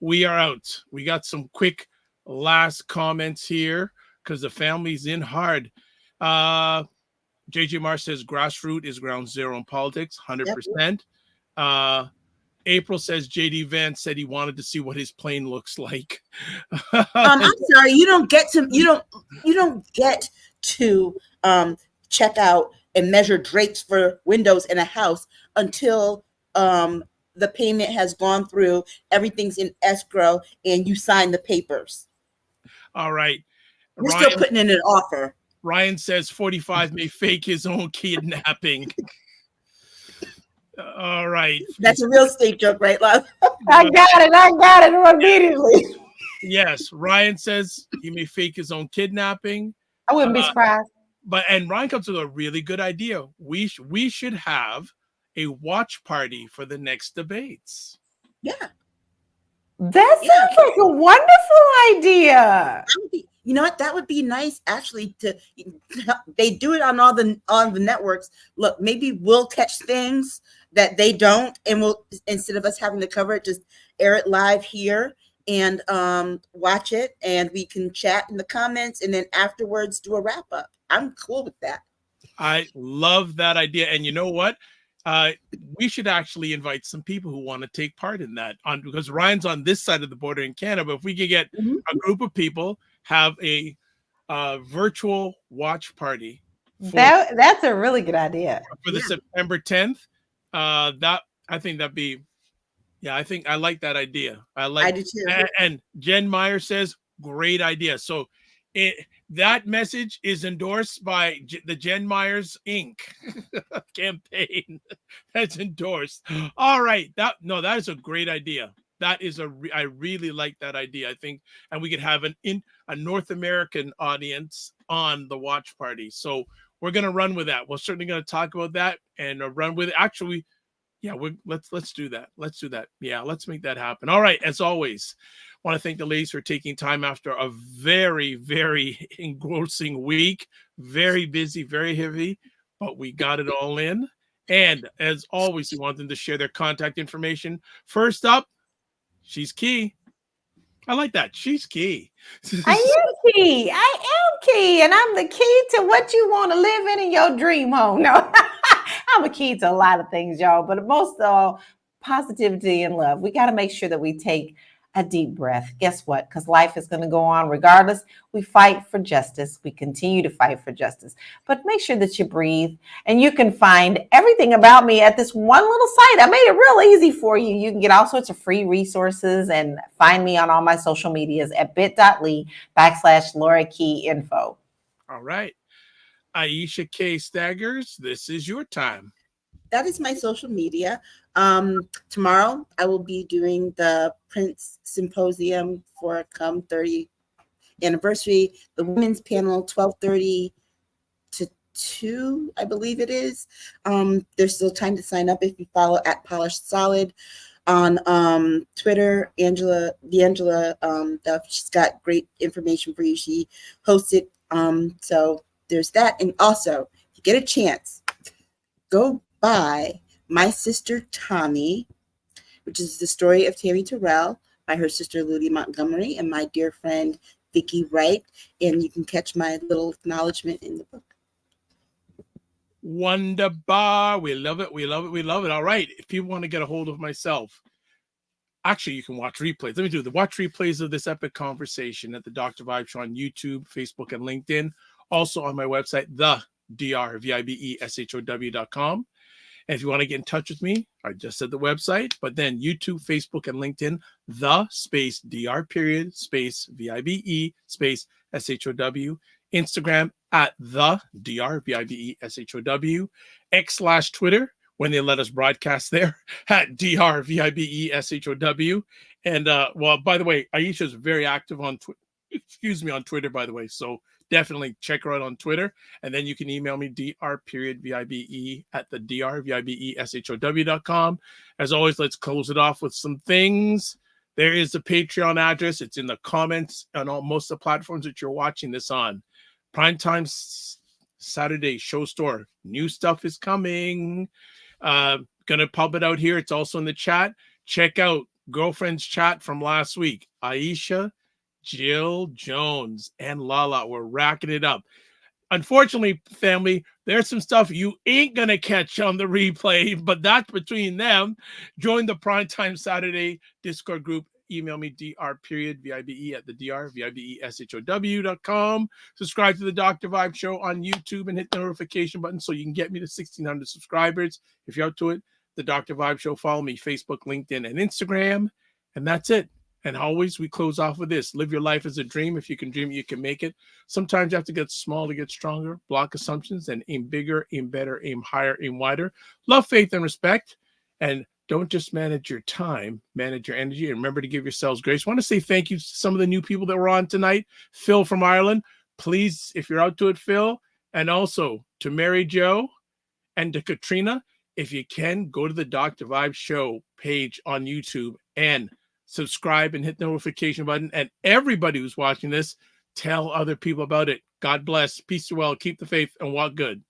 We are out. We got some quick last comments here because the family's in hard. JJ Marsh says grassroots is ground zero in politics, 100%. April says JD Vance said he wanted to see what his plane looks like. I'm sorry, you don't get to check out and measure drapes for windows in a house until the payment has gone through, everything's in escrow, and you sign the papers. All right. We're still putting in an offer. Ryan says 45 may fake his own kidnapping. All right. That's a real estate joke, right, love? I got it immediately. Yes. Ryan says he may fake his own kidnapping. I wouldn't be surprised. And Ryan comes with a really good idea. We should have a watch party for the next debates. Yeah. That sounds like a wonderful idea. You know what? That would be nice, actually. They do it on all the networks. Look, maybe we'll catch things that they don't, and we'll, instead of us having to cover it, just air it live here and watch it, and we can chat in the comments, and then afterwards do a wrap up. I'm cool with that. I love that idea, and you know what? we should actually invite some people who want to take part in that because Ryan's on this side of the border in Canada. But if we could get a group of people, have a virtual watch party That's a really good idea. for the September 10th, that I think that'd be, I think I like that idea. I do too. And Jen Meyer says, great idea. So that message is endorsed by the Jen Myers Inc. campaign. That's endorsed. All right. That is a great idea. That is I really like that idea. I think, and we could have a North American audience on the watch party. So we're going to run with that. We're certainly going to talk about that and run with it. Actually, let's do that. Let's do that. Yeah, let's make that happen. All right. As always, I want to thank the ladies for taking time after a very, very engrossing week. Very busy, very heavy, but we got it all in. And as always, we want them to share their contact information. First up, she's key. I like that. She's key. I am key. I am key. And I'm the key to what you want to live in your dream home. No, I'm a key to a lot of things, y'all. But most of all, positivity and love. We got to make sure that we take a deep breath. Guess what? Because life is going to go on regardless. We fight for justice. We continue to fight for justice. But make sure that you breathe. And you can find everything about me at this one little site. I made it real easy for you. You can get all sorts of free resources and find me on all my social medias at bit.ly/Laura Key Info. All right. Aisha K. Staggers, this is your time. That is my social media. Tomorrow, I will be doing the Prince Symposium for Come 30 anniversary. The women's panel, 12:30 to 2, I believe it is. There's still time to sign up if you follow at Polished Solid on Twitter. Angela, she's got great information for you. She hosts it. So there's that. And also, if you get a chance, go buy My Sister Tommy, which is the story of Tammy Terrell by her sister Ludi Montgomery and my dear friend Vicki Wright. And you can catch my little acknowledgement in the book. Wonderbar. We love it. We love it. We love it. All right. If people want to get a hold of myself, actually, you can watch replays. Let me do the watch replays of this epic conversation at the Dr. Vibe Show on YouTube, Facebook, and LinkedIn. Also on my website, thedrvibeshow.com. And if you want to get in touch with me, I just said the website, but then YouTube, Facebook, and LinkedIn, the_DR_VIBE_SHOW, Instagram at the_DRVIBESHOW, X/Twitter, when they let us broadcast there, at DRVIBESHOW. And well, by the way, Aisha is very active on Twitter, by the way. So definitely check her out on Twitter. And then you can email me, dr.vibe at the drvibeshow.com. As always, let's close it off with some things. There is the Patreon address. It's in the comments on most of the platforms that you're watching this on. Primetime Saturday show store. New stuff is coming. Gonna pop it out here. It's also in the chat. Check out Girlfriend's chat from last week. Aisha, Jill Jones, and LaLa were racking it up. Unfortunately, family, there's some stuff you ain't gonna catch on the replay, but that's between them. Join the Primetime Saturday Discord group. Email me, dr.vibe at the drvibeshow.com. Subscribe to the Dr. Vibe Show on YouTube and hit the notification button so you can get me to 1,600 subscribers. If you're up to it, the Dr. Vibe Show, follow me, Facebook, LinkedIn, and Instagram. And that's it. And always, we close off with this. Live your life as a dream. If you can dream it, you can make it. Sometimes you have to get small to get stronger. Block assumptions and aim bigger, aim better, aim higher, aim wider. Love, faith, and respect. And don't just manage your time, manage your energy. And remember to give yourselves grace. I want to say thank you to some of the new people that were on tonight. Phil from Ireland. Please, if you're out to it, Phil. And also to Mary Jo and to Katrina. If you can, go to the Dr. Vibe Show page on YouTube and subscribe and hit the notification button. And everybody who's watching this, tell other people about it. God bless. Peace to well. Keep the faith and walk good.